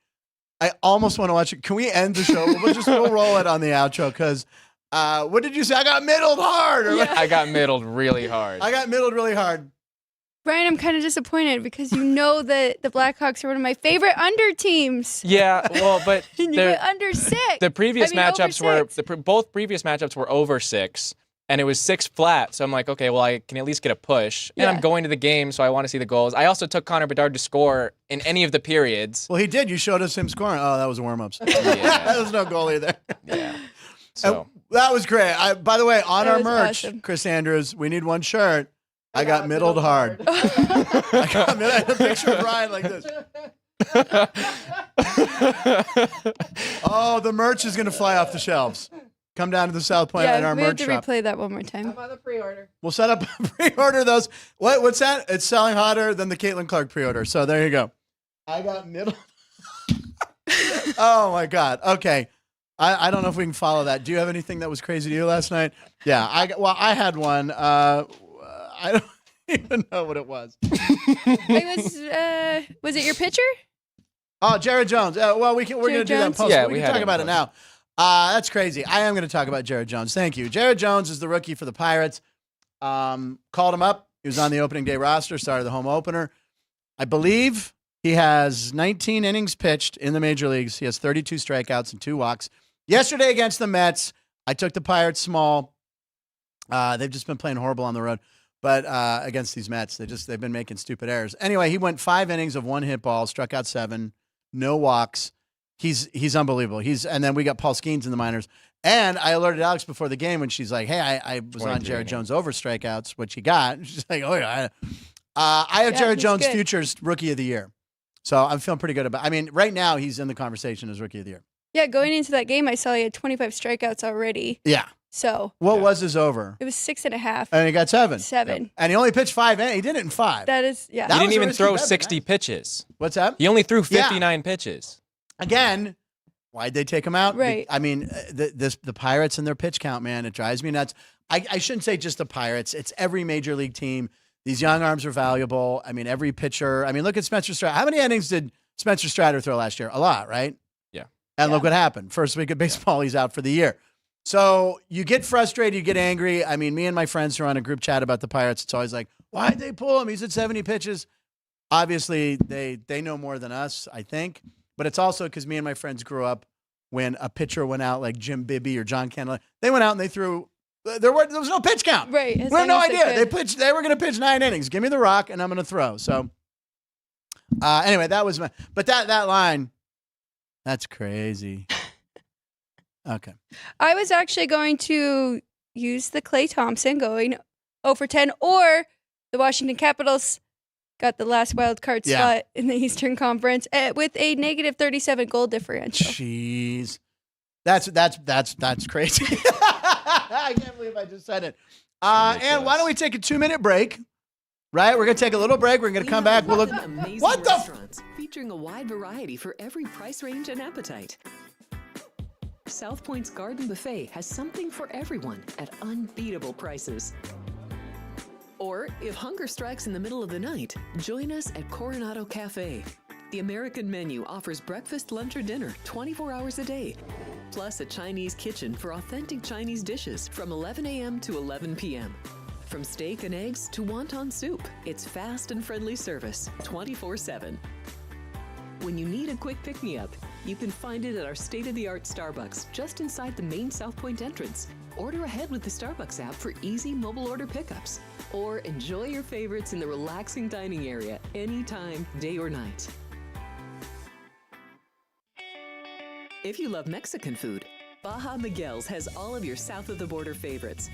Speaker 1: I almost want to watch it. Can we end the show? We'll roll it on the outro because what did you say? I got middled hard. Or
Speaker 2: I got middled really hard.
Speaker 1: I got middled really hard.
Speaker 3: Brian, I'm kind of disappointed because you know that the Blackhawks are one of my favorite under teams.
Speaker 2: Yeah, well, but
Speaker 3: And you went under 6.
Speaker 2: the previous
Speaker 3: I mean, over
Speaker 2: matchups were
Speaker 3: 6.
Speaker 2: both previous matchups were over 6, and it was 6 flat. So I'm like, okay, well, I can at least get a push, and
Speaker 3: Yeah.
Speaker 2: I'm going to the game, so I want to see the goals. I also took Connor Bedard to score in any of the periods.
Speaker 1: Well, he did. You showed us him scoring. Oh, that was warm-ups.
Speaker 2: Yeah.
Speaker 1: There was no goalie there.
Speaker 2: Yeah. So
Speaker 1: That was great. By the way, on
Speaker 3: That
Speaker 1: our
Speaker 3: was
Speaker 1: merch,
Speaker 3: awesome.
Speaker 1: Chris Andrews, we need one shirt. I got middled hard. I had a picture of Ryan like this. Oh, the merch is going to fly off the shelves. Come down to the South Point in
Speaker 3: Yeah,
Speaker 1: our
Speaker 3: we have
Speaker 1: merch
Speaker 3: to
Speaker 1: shop.
Speaker 3: replay that one more time.
Speaker 5: I'm on the pre-order.
Speaker 1: We'll set up a pre-order those. What's that? It's selling hotter than the Caitlin Clark pre-order. So there you go. I got middle. Oh my God. Okay. I don't know if we can follow that. Do you have anything that was crazy to you last night? Yeah. I had one. I don't even know what it was.
Speaker 3: Was it your pitcher?
Speaker 1: Oh, Jared Jones. We're going to do that in
Speaker 3: Jones?
Speaker 1: post.
Speaker 2: Yeah,
Speaker 1: we
Speaker 2: we
Speaker 1: can
Speaker 2: had
Speaker 1: talk
Speaker 2: it in
Speaker 1: about it
Speaker 2: post.
Speaker 1: now. That's crazy. I am going to talk about Jared Jones. Thank you. Jared Jones is the rookie for the Pirates. Called him up. He was on the opening day roster, started the home opener. I believe he has 19 innings pitched in the major leagues. He has 32 strikeouts and 2 walks. Yesterday against the Mets, I took the Pirates small. They've just been playing horrible on the road. But against these Mets, they've been making stupid errors. Anyway, he went 5 innings of 1 hit ball, struck out 7, no walks. He's unbelievable. And then we got Paul Skeens in the minors. And I alerted Alex before the game when she's like, hey, I was on Jared Jones over strikeouts, which he got. And she's like, oh, yeah. I have Jared Jones futures rookie of the year. So I'm feeling pretty good about it. I mean, right now he's in the conversation as rookie of the year.
Speaker 3: Yeah, going into that game, I saw he had 25 strikeouts already.
Speaker 1: Yeah.
Speaker 3: So.
Speaker 1: What was his over?
Speaker 3: It was 6.5.
Speaker 1: And he got 7.
Speaker 3: 7.
Speaker 1: And he only pitched 5. And he did it in 5.
Speaker 3: That is, yeah.
Speaker 2: He didn't even throw 60 pitches.
Speaker 1: What's that?
Speaker 2: He only threw 59 pitches.
Speaker 1: Again, why'd they take him out?
Speaker 3: Right.
Speaker 1: I mean, the Pirates and their pitch count, man, it drives me nuts. I shouldn't say just the Pirates. It's every major league team. These young arms are valuable. I mean, every pitcher. I mean, look at Spencer Strider. How many innings did Spencer Strider throw last year? A lot, right?
Speaker 2: Yeah.
Speaker 1: And look what happened. First week of baseball, he's out for the year. So you get frustrated, you get angry. I mean, me and my friends are on a group chat about the Pirates. It's always like, why'd they pull him? He's at 70 pitches. Obviously, they know more than us, I think. But it's also because me and my friends grew up when a pitcher went out like Jim Bibby or John Candler. They went out and they threw. There was no pitch count.
Speaker 3: Right.
Speaker 1: We had no idea. They were going to pitch 9 innings. Give me the rock, and I'm going to throw. So, anyway, that was But that line, that's crazy. Okay.
Speaker 3: I was actually going to use the Klay Thompson going 0 for 10, or the Washington Capitals got the last wild card spot in the Eastern Conference with a negative 37 goal differential.
Speaker 1: Jeez. That's crazy. I can't believe I just said it. And why don't we take a 2-minute break? Right? We're going to take a little break. We're going to come back. We'll look. What the?
Speaker 7: Restaurants featuring a wide variety for every price range and appetite. South Point's Garden Buffet has something for everyone at unbeatable prices. Or, if hunger strikes in the middle of the night, join us at Coronado Cafe. The American menu offers breakfast, lunch, or dinner 24 hours a day, plus a Chinese kitchen for authentic Chinese dishes from 11 a.m. to 11 p.m. From steak and eggs to wonton soup, it's fast and friendly service 24/7. When you need a quick pick-me-up, you can find it at our state-of-the-art Starbucks just inside the main South Point entrance. Order ahead with the Starbucks app for easy mobile order pickups. Or enjoy your favorites in the relaxing dining area anytime, day or night. If you love Mexican food, Baja Miguel's has all of your south of the border favorites.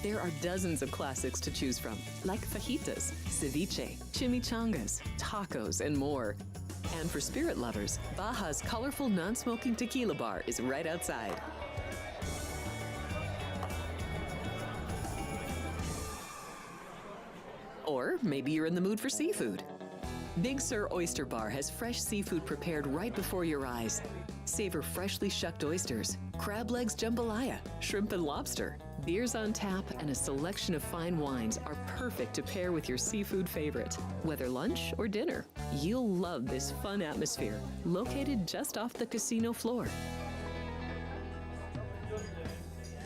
Speaker 7: There are dozens of classics to choose from, like fajitas, ceviche, chimichangas, tacos, and more. And for spirit lovers, Baja's colorful non-smoking tequila bar is right outside. Or maybe you're in the mood for seafood. Big Sur Oyster Bar has fresh seafood prepared right before your eyes. Savor freshly shucked oysters, crab legs jambalaya, shrimp and lobster. Beers on tap and a selection of fine wines are perfect to pair with your seafood favorite. Whether lunch or dinner, you'll love this fun atmosphere, located just off the casino floor.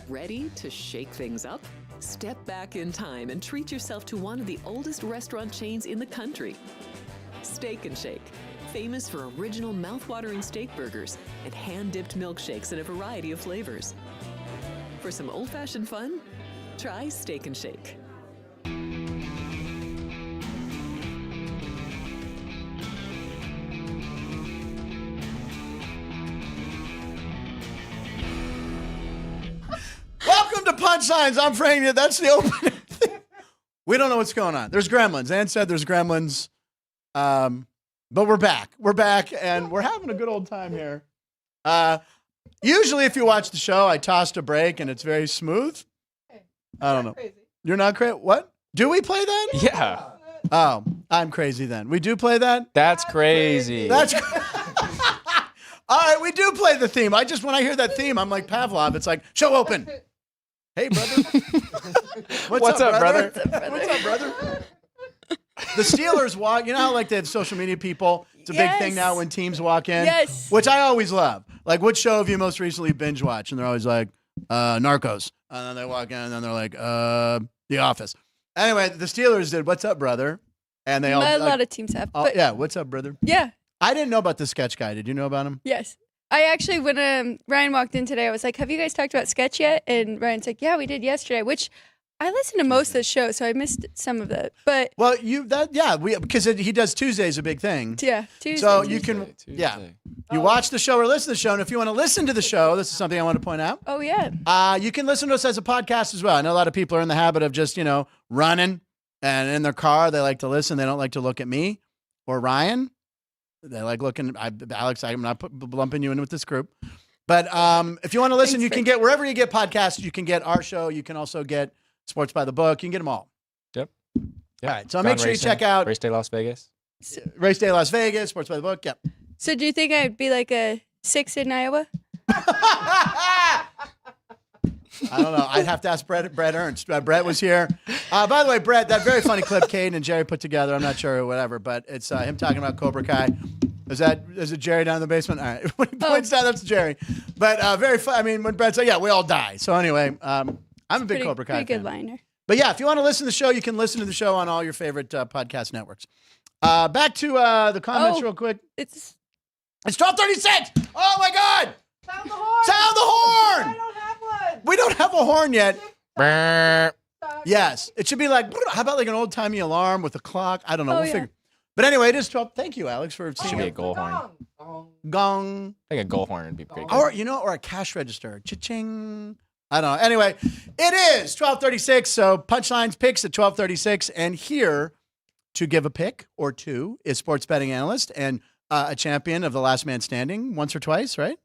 Speaker 7: Ready to shake things up? Step back in time and treat yourself to one of the oldest restaurant chains in the country. Steak and Shake, famous for original mouth-watering steak burgers and hand-dipped milkshakes in a variety of flavors. For some old-fashioned fun, try Steak and Shake.
Speaker 1: Welcome to Punchlines. I'm Frank. That's the opening. We don't know what's going on. There's gremlins. Ann said there's gremlins. But we're back. We're back, and we're having a good old time here. Usually, if you watch the show, I tossed a break, and it's very smooth. I don't know.
Speaker 5: Crazy.
Speaker 1: You're not crazy? What? Do we play that?
Speaker 2: Yeah.
Speaker 1: Oh, I'm crazy then. We do play that?
Speaker 2: That's crazy.
Speaker 1: That's all right, we do play the theme. When I hear that theme, I'm like Pavlov. It's like, show open. Hey, brother. What's up, brother? What's up, brother? The Steelers walk. You know how like they have social media people? It's a big thing now when teams walk in.
Speaker 3: Yes.
Speaker 1: Which I always love. Like, which show have you most recently binge watched? And they're always like, Narcos. And then they walk in and then they're like, The Office. Anyway, the Steelers did What's Up, Brother? And they all
Speaker 3: A lot of teams have. But
Speaker 1: yeah, What's Up, Brother?
Speaker 3: yeah.
Speaker 1: I didn't know about the sketch guy. Did you know about him?
Speaker 3: Yes. I actually, when Ryan walked in today, I was like, have you guys talked about sketch yet? And Ryan's like, yeah, we did yesterday, which I listen to most of the show, so I missed some of it. But
Speaker 1: because he does Tuesdays a big thing.
Speaker 3: Yeah, Tuesday.
Speaker 1: So you can you watch the show or listen to the show, and if you want to listen to the show, this is something I want to point out.
Speaker 3: Oh yeah.
Speaker 1: You can listen to us as a podcast as well. I know a lot of people are in the habit of just running and in their car they like to listen. They don't like to look at me or Ryan. They like looking. Alex, I'm not lumping you in with this group. But if you want to listen, you can get wherever you get podcasts. You can get our show. You can also get Sports by the Book. You can get them all.
Speaker 2: Yep.
Speaker 1: All right. So make sure you check out
Speaker 2: Race Day Las Vegas.
Speaker 1: Race Day Las Vegas, Sports by the Book. Yep.
Speaker 3: So do you think I'd be like a 6 in Iowa?
Speaker 1: I don't know. I'd have to ask Brett Ernst. Brett was here. By the way, Brett, that very funny clip Caden and Jerry put together, I'm not sure or whatever, but it's him talking about Cobra Kai. Is it Jerry down in the basement? All right. When he points down, that's Jerry. But very fun. I mean, when Brett said, we all die. So anyway, I'm a big Cobra Kai fan.
Speaker 3: Pretty good liner.
Speaker 1: But yeah, if you want to listen to the show, you can listen to the show on all your favorite podcast networks. Back to the comments real quick.
Speaker 3: It's
Speaker 1: 12:36. Oh my God!
Speaker 5: Sound the horn!
Speaker 1: Sound the horn!
Speaker 5: I don't have one.
Speaker 1: We don't have a horn yet.
Speaker 2: Brrr.
Speaker 1: Yes, it should be like, how about like an old timey alarm with a clock? I don't know.
Speaker 3: Oh,
Speaker 1: We'll
Speaker 3: yeah.
Speaker 1: figure. But anyway, it is 12. Thank you, Alex, for
Speaker 2: Should
Speaker 1: seeing
Speaker 2: be a
Speaker 1: it.
Speaker 2: goal horn.
Speaker 1: Gong.
Speaker 2: I think a goal horn would be pretty good.
Speaker 1: Or a cash register. Cha-ching. I don't know. Anyway, it is 12:36. So Punchlines picks at 12:36, and here to give a pick or two is sports betting analyst and a champion of the Last Man Standing once or twice, right?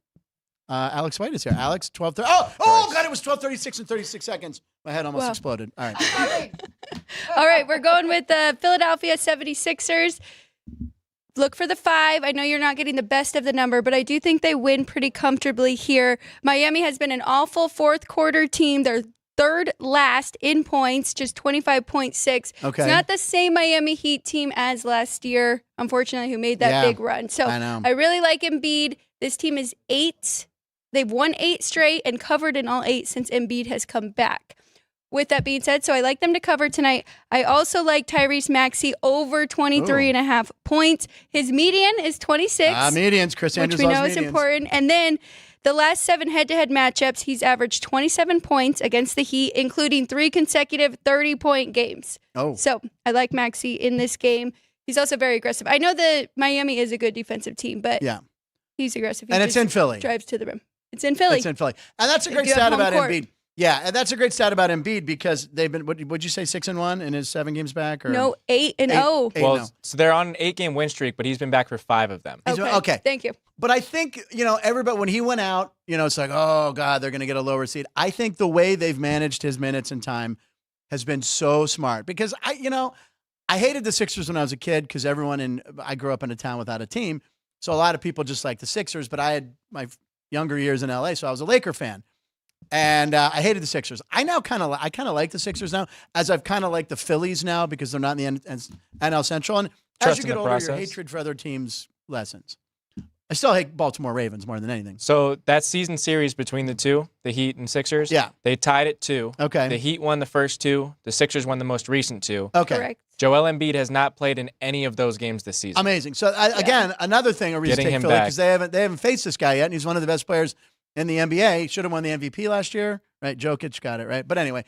Speaker 1: Alex White is here. Alex, 12:30. Oh God! It was 12:36 and 36 seconds. My head almost exploded. All right.
Speaker 3: All right, we're going with the Philadelphia 76ers. Look for the 5. I know you're not getting the best of the number, but I do think they win pretty comfortably here. Miami has been an awful fourth quarter team. They're third last in points, just 25.6.
Speaker 1: Okay.
Speaker 3: It's not the same Miami Heat team as last year, unfortunately, who made that big run. So
Speaker 1: I know.
Speaker 3: I really like Embiid. This team is 8. They've won 8 straight and covered in all 8 since Embiid has come back. With that being said, so I like them to cover tonight. I also like Tyrese Maxey over 23.5 points. His median is 26.
Speaker 1: Medians. Chris Andrews
Speaker 3: which we know
Speaker 1: loves
Speaker 3: is
Speaker 1: medians.
Speaker 3: important. And then the last 7 head-to-head matchups, he's averaged 27 points against the Heat, including 3 consecutive 30-point games.
Speaker 1: Oh.
Speaker 3: So I like Maxey in this game. He's also very aggressive. I know that Miami is a good defensive team, but he's aggressive. He
Speaker 1: And it's
Speaker 3: just
Speaker 1: in Philly.
Speaker 3: Drives to the rim. It's in Philly.
Speaker 1: It's in Philly. And that's a
Speaker 3: They
Speaker 1: great
Speaker 3: do have
Speaker 1: stat
Speaker 3: home
Speaker 1: about
Speaker 3: court.
Speaker 1: Embiid. Yeah, and that's a great stat about Embiid because they've been, would you say 6-1 in his 7 games back? Or
Speaker 3: No, 8-0.
Speaker 1: 8-0.
Speaker 2: So they're on an 8-game win streak, but he's been back for 5 of them.
Speaker 1: Okay.
Speaker 3: Thank you.
Speaker 1: But I think, everybody, when he went out, it's like, oh, God, they're going to get a lower seed. I think the way they've managed his minutes and time has been so smart because I hated the Sixers when I was a kid because I grew up in a town without a team. So a lot of people just like the Sixers, but I had my younger years in LA, so I was a Laker fan. And I hated the Sixers. I kind of like the Sixers now, as I've kind of liked the Phillies now because they're not in the NL Central. And as you get older, your hatred for other teams lessens. I still hate Baltimore Ravens more than anything.
Speaker 2: So that season series between the two, the Heat and Sixers, they tied at 2.
Speaker 1: Okay.
Speaker 2: The Heat won the first 2. The Sixers won the most recent 2.
Speaker 1: Okay.
Speaker 3: Correct.
Speaker 2: Joel Embiid has not played in any of those games this season.
Speaker 1: Amazing. So again, another thing, a reason to
Speaker 2: Getting
Speaker 1: take
Speaker 2: him
Speaker 1: Philly
Speaker 2: back.
Speaker 1: because they haven't faced this guy yet, and he's one of the best players in the NBA. Should have won the MVP last year, right? Jokic got it right. But anyway,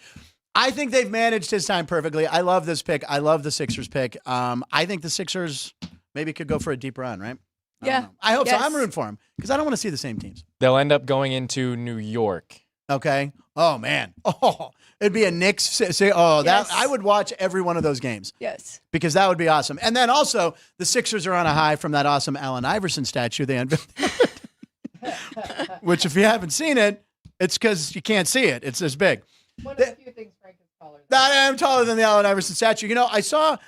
Speaker 1: I think they've managed his time perfectly. I love this pick. I love the Sixers pick. I think the Sixers maybe could go for a deep run, right? I hope so. I'm rooting for them because I don't want to see the same teams.
Speaker 2: They'll end up going into New York.
Speaker 1: Okay. Oh man. Oh, it'd be a Knicks. That I would watch every one of those games.
Speaker 3: Yes.
Speaker 1: Because that would be awesome. And then also the Sixers are on a high from that awesome Allen Iverson statue they unveiled. Which, if you haven't seen it, it's because you can't see it. It's this big.
Speaker 5: One of the few things Frank is taller than.
Speaker 1: I'm taller than the Allen Iverson statue. I saw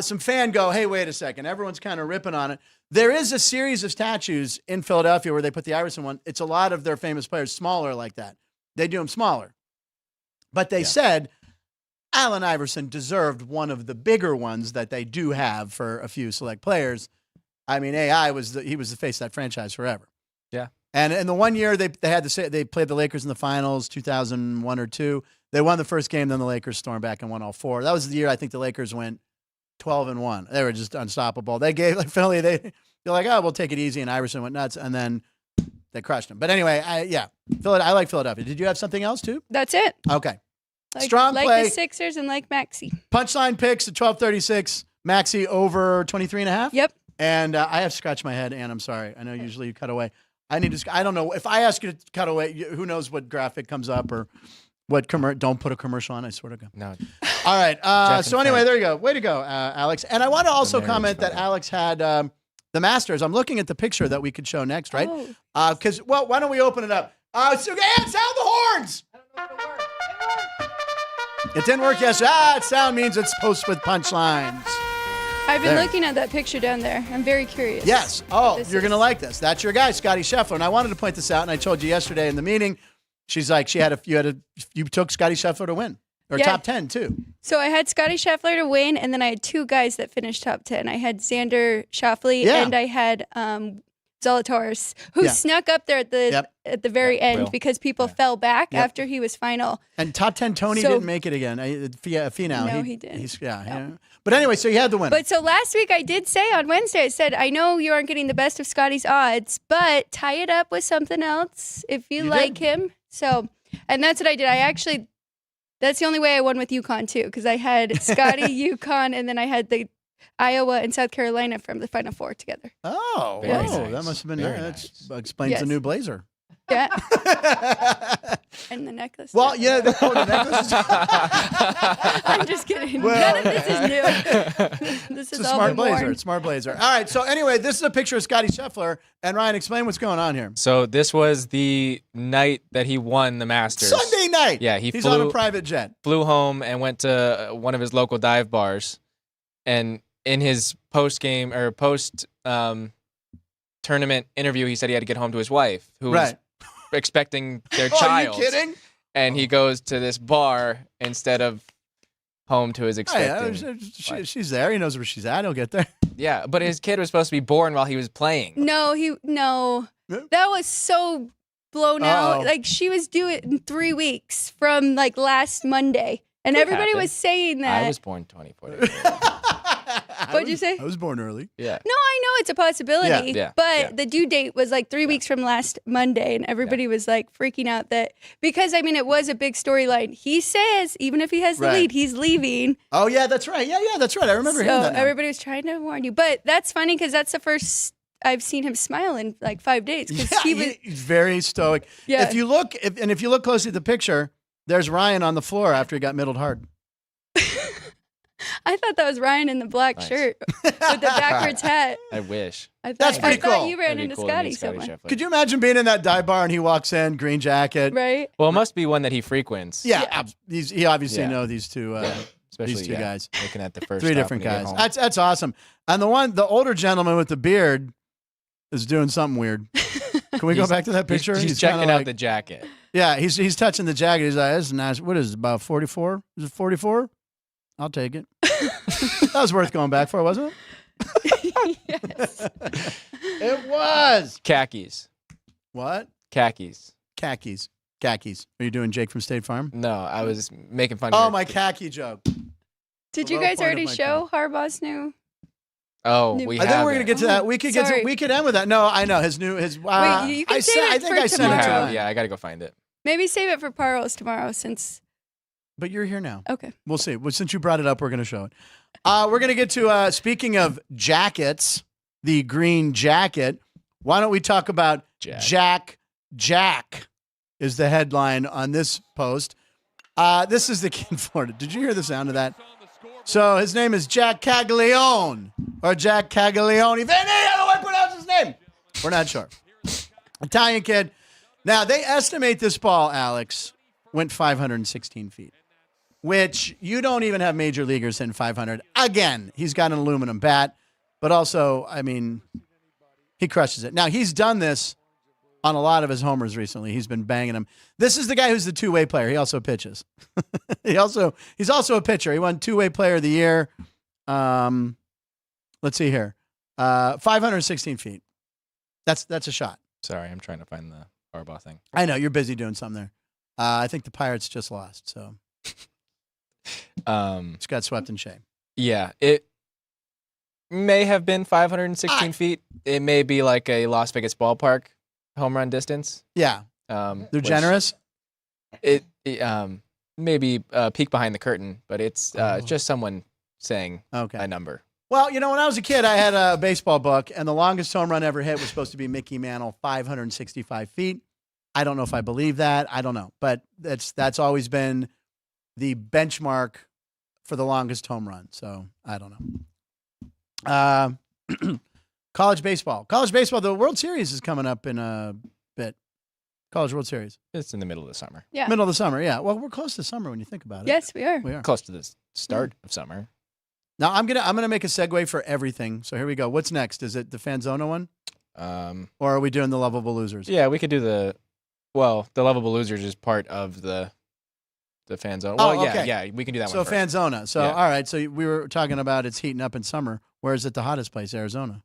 Speaker 1: some fan go, hey, wait a second. Everyone's kind of ripping on it. There is a series of statues in Philadelphia where they put the Iverson one. It's a lot of their famous players smaller like that. They do them smaller. But they said Allen Iverson deserved one of the bigger ones that they do have for a few select players. I mean, he was the face of that franchise forever.
Speaker 2: Yeah.
Speaker 1: And in the one year they played the Lakers in the finals, 2001 or 2. They won the first game, then the Lakers stormed back and won all 4. That was the year I think the Lakers went 12-1. They were just unstoppable. They gave Philly. They're like, oh, we'll take it easy, and Iverson went nuts, and then they crushed them. But anyway, I like Philadelphia. Did you have something else too?
Speaker 3: That's it.
Speaker 1: Okay. Strong
Speaker 3: like
Speaker 1: play.
Speaker 3: the Sixers and like Maxey.
Speaker 1: Punchline picks at 12:36. Maxey over 23.5.
Speaker 3: Yep.
Speaker 1: And I have to scratch my head, and I'm sorry. I know usually you cut away. I don't know. If I ask you to cut away, who knows what graphic comes up or what don't put a commercial on, I swear to God.
Speaker 2: No.
Speaker 1: All right. So anyway,
Speaker 2: Frank.
Speaker 1: there you go. Way to go, Alex. And I want to also comment that Alex had the Masters. I'm looking at the picture that we could show next, right? Because, why don't we open it up? So, sound the horns. It didn't work yesterday. Sound means it's post with punchlines.
Speaker 3: I've been looking at that picture down there. I'm very curious.
Speaker 1: Yes. Oh, you're going to like this. That's your guy, Scotty Scheffler. And I wanted to point this out, and I told you yesterday in the meeting, she's like, you took Scotty Scheffler to win. Or top 10, too.
Speaker 3: So I had Scotty Scheffler to win, and then I had two guys that finished top 10. I had Xander Schauffele, and I had Zalatoris, who snuck up there at the very end because people fell back after he was final.
Speaker 1: And top 10, Tony didn't make it again. Finau.
Speaker 3: No, he didn't.
Speaker 1: Yeah. But anyway, so you had the winner.
Speaker 3: But so last week I did say on Wednesday, I said, I know you aren't getting the best of Scotty's odds, but tie it up with something else if you like him. So, and that's what I did. That's the only way I won with UConn too, because I had Scotty, UConn, and then I had the Iowa and South Carolina from the Final Four together.
Speaker 1: Oh,
Speaker 2: Very nice.
Speaker 1: That must have been nice. That explains the new blazer.
Speaker 3: Yeah. And the necklace.
Speaker 1: Well, the necklace.
Speaker 3: I'm just kidding. None of this is new. This is
Speaker 1: it's a
Speaker 3: all
Speaker 1: smart blazer.
Speaker 3: worn.
Speaker 1: Smart blazer. All right. So anyway, this is a picture of Scotty Scheffler. And Ryan, explain what's going on here.
Speaker 2: So this was the night that he won the Masters.
Speaker 1: Sunday night.
Speaker 2: Yeah,
Speaker 1: he's on a private jet.
Speaker 2: Flew home and went to one of his local dive bars. And in his post tournament interview, he said he had to get home to his wife, who was expecting their child.
Speaker 1: Are you kidding?
Speaker 2: And he goes to this bar instead of home to his expecting.
Speaker 1: She's there. He knows where she's at. He'll get there.
Speaker 2: Yeah, but his kid was supposed to be born while he was playing.
Speaker 3: No. That was so blown out. Like she was due it in 3 weeks from like last Monday. And everybody was saying that.
Speaker 2: I was born 24 days early.
Speaker 3: What'd you say?
Speaker 1: I was born early.
Speaker 2: Yeah.
Speaker 3: No, I know it's a possibility.
Speaker 2: Yeah.
Speaker 3: But the due date was like 3 weeks from last Monday, and everybody was like freaking out that because I mean it was a big storyline. He says even if he has the lead, he's leaving.
Speaker 1: Oh yeah, that's right. Yeah, that's right. I remember hearing that.
Speaker 3: Everybody was trying to warn you, but that's funny because that's the first I've seen him smile in like 5 days. He's
Speaker 1: very stoic.
Speaker 3: Yeah.
Speaker 1: If you look closely at the picture, there's Ryan on the floor after he got middled hard.
Speaker 3: I thought that was Ryan in the black shirt with the backwards hat.
Speaker 2: I wish.
Speaker 1: That's pretty cool.
Speaker 3: I thought you ran into Scotty somewhere.
Speaker 1: Could you imagine being in that dive bar and he walks in, green jacket?
Speaker 3: Right.
Speaker 2: Well, it must be one that he frequents.
Speaker 1: Yeah. He obviously know these two.
Speaker 2: Especially
Speaker 1: these two guys.
Speaker 2: Looking at the first
Speaker 1: 3 different guys. That's awesome. And the older gentleman with the beard is doing something weird. Can we go back to that picture?
Speaker 2: He's checking out the jacket.
Speaker 1: Yeah, he's touching the jacket. He's like, "This is nice. What is it, about 44? Is it 44? I'll take it." That was worth going back for, wasn't it?
Speaker 3: Yes.
Speaker 1: It was.
Speaker 2: Khakis.
Speaker 1: What?
Speaker 2: Khakis.
Speaker 1: Khakis. Are you doing Jake from State Farm?
Speaker 2: No, I was making fun of
Speaker 1: Oh, my khaki joke.
Speaker 3: Did you guys already show Harbaugh's new?
Speaker 2: Oh, we
Speaker 1: I think we're gonna get to that. We could end with that. No, I know his new.
Speaker 3: Wait, you can save it for
Speaker 1: I sent it to
Speaker 3: tomorrow.
Speaker 1: him.
Speaker 2: Yeah, I gotta go find it.
Speaker 3: Maybe save it for Paros tomorrow since.
Speaker 1: But you're here now.
Speaker 3: Okay.
Speaker 1: We'll see. Well, since you brought it up, we're going to show it. We're going to get to, speaking of jackets, the green jacket. Why don't we talk about Jack is the headline on this post. This is the kid in Florida. Did you hear the sound of that? So his name is Jack Caglione or Jack Caglione. Vinny, how do I pronounce his name? We're not sure. Italian kid. Now, they estimate this ball, Alex, went 516 feet. Which you don't even have major leaguers hitting 500. Again, he's got an aluminum bat, but also, I mean, he crushes it. Now, he's done this on a lot of his homers recently. He's been banging them. This is the guy who's the two-way player. He also pitches. He's also a pitcher. He won two-way player of the year. Let's see here. 516 feet. That's a shot.
Speaker 2: Sorry, I'm trying to find the Harbaugh thing.
Speaker 1: I know, you're busy doing something there. I think the Pirates just lost, so. It's got swept in shame.
Speaker 2: Yeah, it may have been 516 feet. It may be like a Las Vegas ballpark home run distance.
Speaker 1: Yeah, they're generous.
Speaker 2: It maybe peek behind the curtain, but it's just someone saying a number.
Speaker 1: Well, when I was a kid, I had a baseball book, and the longest home run ever hit was supposed to be Mickey Mantle, 565 feet. I don't know if I believe that. I don't know. But that's always been the benchmark for the longest home run. So I don't know. College baseball. The World Series is coming up in a bit. College World Series.
Speaker 2: It's in the middle of the summer.
Speaker 3: Yeah.
Speaker 1: Middle of the summer, yeah. Well, we're close to summer when you think about it.
Speaker 3: Yes, we are.
Speaker 1: We are.
Speaker 2: Close to the start of summer.
Speaker 1: Now I'm gonna make a segue for everything. So here we go. What's next? Is it the Fanzona one? Or are we doing the Lovable Losers?
Speaker 2: Yeah, we could do the Lovable Losers is part of the Fanzona.
Speaker 1: Oh,
Speaker 2: Well,
Speaker 1: okay.
Speaker 2: yeah, we can do that
Speaker 1: So
Speaker 2: one first.
Speaker 1: Fanzona. So
Speaker 2: Yeah.
Speaker 1: all right. So we were talking about it's heating up in summer. Where is it the hottest place? Arizona.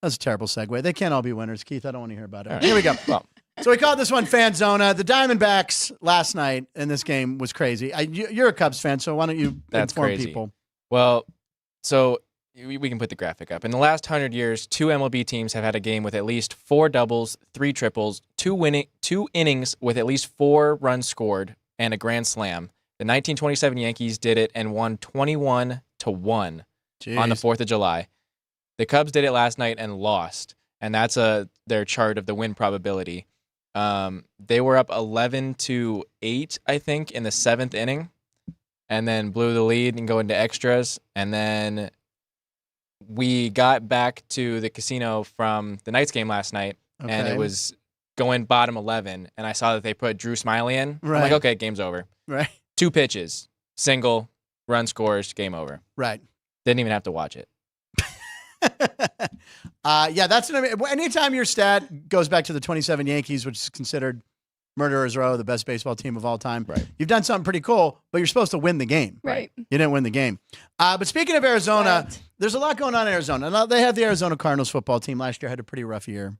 Speaker 1: That's a terrible segue. They can't all be winners, Keith. I don't want to hear about it.
Speaker 2: All right.
Speaker 1: Here we go.
Speaker 2: Well,
Speaker 1: So we called this one Fanzona. The Diamondbacks last night in this game was crazy. You're a Cubs fan, so why don't you
Speaker 2: That's
Speaker 1: inform
Speaker 2: crazy.
Speaker 1: people?
Speaker 2: Well, so we can put the graphic up. In the last 100 years, 2 MLB teams have had a game with at least 4 doubles, 3 triples, 2 innings with at least 4 runs scored, and a grand slam. The 1927 Yankees did it and won 21-1 on the 4th of July. The Cubs did it last night and lost, and that's their chart of the win probability. They were up 11-8, I think, in the 7th inning, and then blew the lead and go into extras, and then we got back to the casino from the Knights game last night, and it was going bottom 11, and I saw that they put Drew Smiley in.
Speaker 1: Right.
Speaker 2: I'm like, okay, game's over.
Speaker 1: Right.
Speaker 2: 2 pitches, single, run scores, game over.
Speaker 1: Right.
Speaker 2: Didn't even have to watch it.
Speaker 1: Yeah, that's anytime your stat goes back to the 27 Yankees, which is considered Murderers Row, the best baseball team of all time.
Speaker 2: Right.
Speaker 1: You've done something pretty cool, but you're supposed to win the game.
Speaker 3: Right.
Speaker 1: You didn't win the game. But speaking of Arizona, there's a lot going on in Arizona. Now, they have the Arizona Cardinals football team. Last year had a pretty rough year.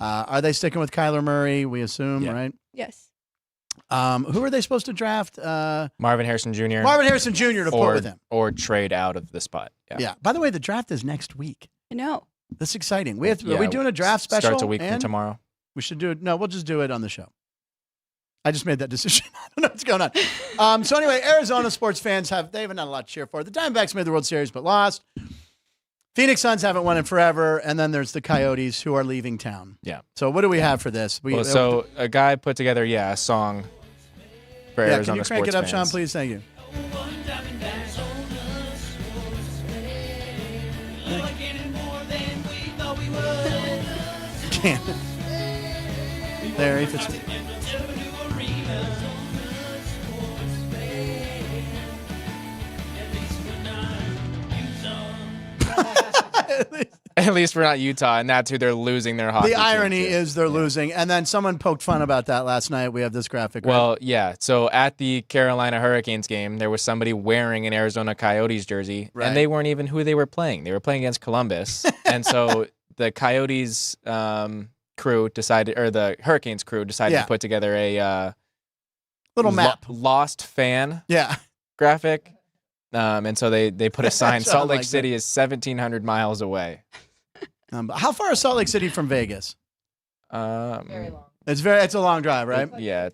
Speaker 1: Are they sticking with Kyler Murray, we assume, right?
Speaker 3: Yes.
Speaker 1: Who are they supposed to draft?
Speaker 2: Marvin Harrison Jr.
Speaker 1: Marvin Harrison Jr. to put with him.
Speaker 2: Or trade out of the spot.
Speaker 1: Yeah. By the way, the draft is next week.
Speaker 3: I know.
Speaker 1: That's exciting. Are we doing a draft special?
Speaker 2: Starts a week from tomorrow.
Speaker 1: We should do it. No, we'll just do it on the show. I just made that decision. I don't know what's going on. So anyway, Arizona sports fans they haven't had a lot to cheer for. The Diamondbacks made the World Series but lost. Phoenix Suns haven't won in forever, and then there's the Coyotes who are leaving town.
Speaker 2: Yeah.
Speaker 1: So what do we have for this?
Speaker 2: So a guy put together, a song for Arizona
Speaker 1: can you crank
Speaker 2: sports
Speaker 1: it up,
Speaker 2: fans.
Speaker 1: Sean, please? Thank you. Can't. There, if it's.
Speaker 2: At least we're not Utah, and that's who they're losing their hockey
Speaker 1: The
Speaker 2: team
Speaker 1: irony
Speaker 2: to.
Speaker 1: is they're losing, and then someone poked fun about that last night. We have this graphic. Right?
Speaker 2: Well, yeah. So at the Carolina Hurricanes game, there was somebody wearing an Arizona Coyotes jersey,
Speaker 1: Right.
Speaker 2: and they weren't even who they were playing. They were playing against Columbus, and so the Coyotes crew decided, or the Hurricanes crew decided
Speaker 1: Yeah.
Speaker 2: to put together a
Speaker 1: little map.
Speaker 2: lost fan
Speaker 1: Yeah.
Speaker 2: graphic. And so they put a sign,
Speaker 1: Sound
Speaker 2: Salt Lake
Speaker 1: like
Speaker 2: City is 1,700 miles away.
Speaker 1: How far is Salt Lake City from Vegas?
Speaker 5: Very long.
Speaker 1: It's a long drive, right?
Speaker 2: Yeah,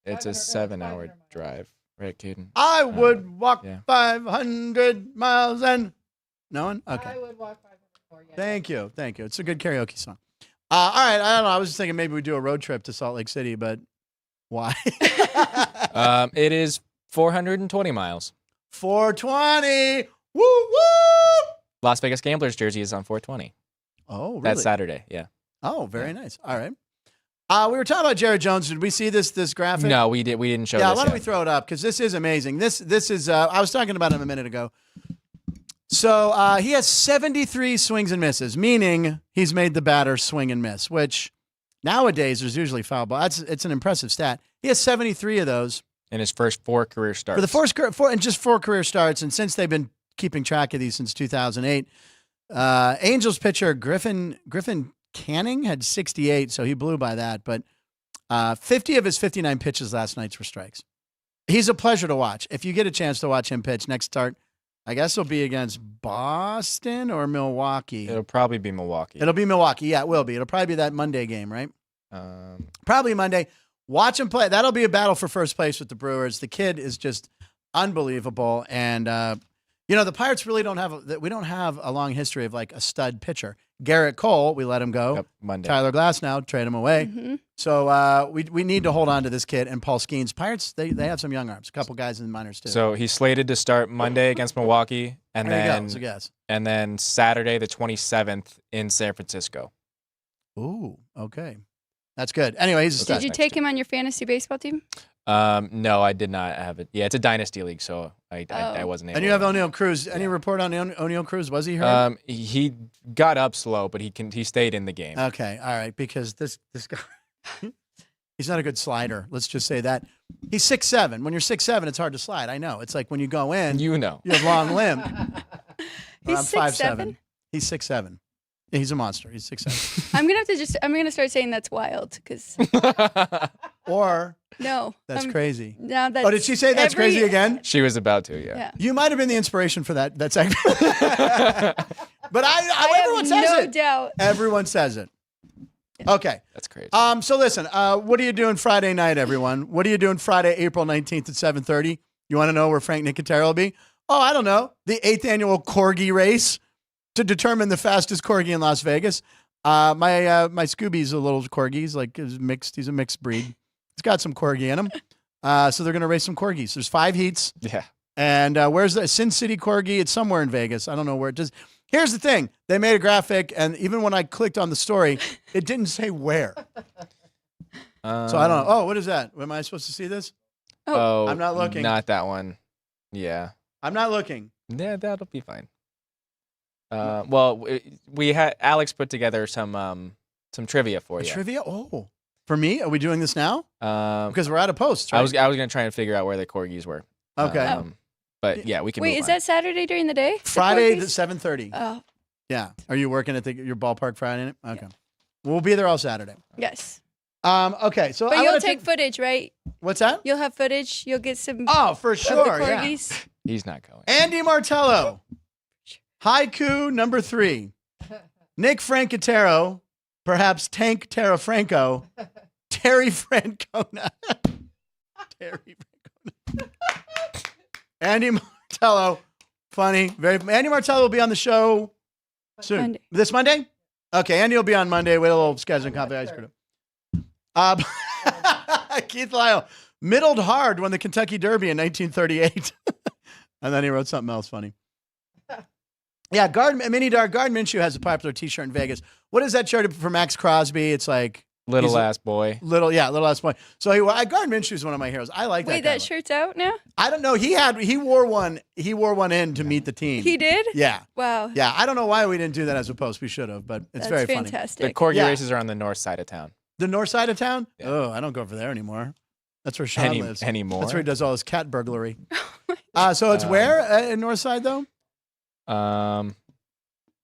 Speaker 2: it's a 7-hour drive, right, Caden?
Speaker 1: I would walk
Speaker 2: yeah.
Speaker 1: 500 miles and no one. Okay.
Speaker 5: I would walk 500 more. Yeah.
Speaker 1: Thank you. It's a good karaoke song. All right. I don't know. I was just thinking maybe we do a road trip to Salt Lake City, but why?
Speaker 2: It is 420 miles.
Speaker 1: 420. Woo woo.
Speaker 2: Las Vegas Gamblers jersey is on 420.
Speaker 1: Oh, really?
Speaker 2: That's Saturday, yeah.
Speaker 1: Oh, very nice. All right. We were talking about Jared Jones. Did we see this graphic?
Speaker 2: No, we didn't show
Speaker 1: Yeah,
Speaker 2: this
Speaker 1: why don't
Speaker 2: yet.
Speaker 1: we throw it up? Because this is amazing. This is, I was talking about him a minute ago. So he has 73 swings and misses, meaning he's made the batter swing and miss, which nowadays there's usually foul ball. It's an impressive stat. He has 73 of those.
Speaker 2: In his first 4 career starts.
Speaker 1: For the first 4 career starts, and since they've been keeping track of these since 2008, Angels pitcher Griffin Canning had 68, so he blew by that. But 50 of his 59 pitches last night were strikes. He's a pleasure to watch. If you get a chance to watch him pitch, next start, I guess it'll be against Boston or Milwaukee.
Speaker 2: It'll probably be Milwaukee.
Speaker 1: It'll be Milwaukee. Yeah, it will be. It'll probably be that Monday game, right? Probably Monday. Watch him play. That'll be a battle for first place with the Brewers. The kid is just unbelievable. And, the Pirates really don't have a long history of like a stud pitcher. Garrett Cole, we let him go.
Speaker 2: Yep, Monday.
Speaker 1: Tyler Glass now, trade him away.
Speaker 3: Mm-hmm.
Speaker 1: So we need to hold on to this kid. And Paul Skeens. Pirates, they have some young arms. A couple guys in the minors too.
Speaker 2: So he's slated to start Monday against Milwaukee, and then Saturday the 27th in San Francisco.
Speaker 1: Ooh, okay. That's good. Anyway, he's a stud.
Speaker 3: Did you take him on your fantasy baseball team?
Speaker 2: No, I did not have it. Yeah, it's a dynasty league, so I wasn't able.
Speaker 1: And you have O'Neal Cruz. Any report on O'Neal Cruz? Was he hurt?
Speaker 2: He got up slow, but he stayed in the game.
Speaker 1: Okay, all right, because this guy, he's not a good slider. Let's just say that. He's 6'7". When you're 6'7", it's hard to slide. I know. It's like when you go in, you have long limb.
Speaker 3: He's 6'7".
Speaker 1: He's 6'7". He's a monster. He's 6'7".
Speaker 3: I'm gonna start saying that's wild because.
Speaker 1: Or
Speaker 3: no,
Speaker 1: that's crazy.
Speaker 3: No, that's
Speaker 1: did she say that's crazy again?
Speaker 2: She was about to, yeah.
Speaker 1: You might have been the inspiration for that segment. But everyone says
Speaker 3: no
Speaker 1: it.
Speaker 3: No doubt.
Speaker 1: Everyone says it. Okay.
Speaker 2: That's crazy.
Speaker 1: So listen, what are you doing Friday night, everyone? What are you doing Friday, April 19th at 7:30? You want to know where Frank Nicotero will be? Oh, I don't know. The 8th annual Corgi race to determine the fastest Corgi in Las Vegas. My Scooby's a little Corgi. He's like mixed. He's a mixed breed. He's got some Corgi in him. So they're going to race some Corgis. There's 5 heats.
Speaker 2: Yeah.
Speaker 1: And where's the Sin City Corgi? It's somewhere in Vegas. I don't know where it is. Here's the thing. They made a graphic, and even when I clicked on the story, it didn't say where. So I don't know. Oh, what is that? Am I supposed to see this?
Speaker 2: Oh,
Speaker 1: I'm not looking.
Speaker 2: Not that one. Yeah.
Speaker 1: I'm not looking.
Speaker 2: Yeah, that'll be fine. Well, we had Alex put together some trivia for you.
Speaker 1: Trivia? Oh. For me? Are we doing this now? Because we're out of posts, right?
Speaker 2: I was going to try and figure out where the Corgis were.
Speaker 1: Okay.
Speaker 2: But yeah, we can
Speaker 3: Wait,
Speaker 2: move
Speaker 3: is
Speaker 2: on.
Speaker 3: that Saturday during the day?
Speaker 1: Friday at 7:30.
Speaker 3: Oh.
Speaker 1: Yeah. Are you working at your ballpark Friday night? Okay. Yeah. We'll be there all Saturday.
Speaker 3: Yes.
Speaker 1: Okay. So
Speaker 3: but you'll take footage, right?
Speaker 1: What's that?
Speaker 3: You'll have footage. You'll get some.
Speaker 1: Oh, for sure. Yeah.
Speaker 2: He's not going.
Speaker 1: Andy Martello. Haiku number 3. Nick Francatero. Perhaps Tank Terrafranco. Terry Francona. Terry Francona. Andy Martello. Funny. Andy Martello will be on the show soon.
Speaker 3: Monday.
Speaker 1: This Monday? Okay, Andy will be on Monday with a little scheduling conflict. Keith Lyle. Middled hard won the Kentucky Derby in 1938. And then he wrote something else funny. Yeah, Mini Dark Gard Minshew has a popular T-shirt in Vegas. What is that shirt for Max Crosby? It's like
Speaker 2: Little Ass Boy.
Speaker 1: Little Ass Boy. So Gard Minshew is one of my heroes. I like that.
Speaker 3: Wait, that shirt's out now?
Speaker 1: I don't know. He wore one in to meet the team.
Speaker 3: He did?
Speaker 1: Yeah.
Speaker 3: Wow.
Speaker 1: Yeah. I don't know why we didn't do that as a post. We should have, but it's very funny.
Speaker 3: Fantastic.
Speaker 2: The Corgi races are on the north side of town.
Speaker 1: The north side of town?
Speaker 2: Yeah.
Speaker 1: Oh, I don't go over there anymore. That's where Sean lives.
Speaker 2: Anymore?
Speaker 1: That's where he does all his cat burglary. So it's where in north side though?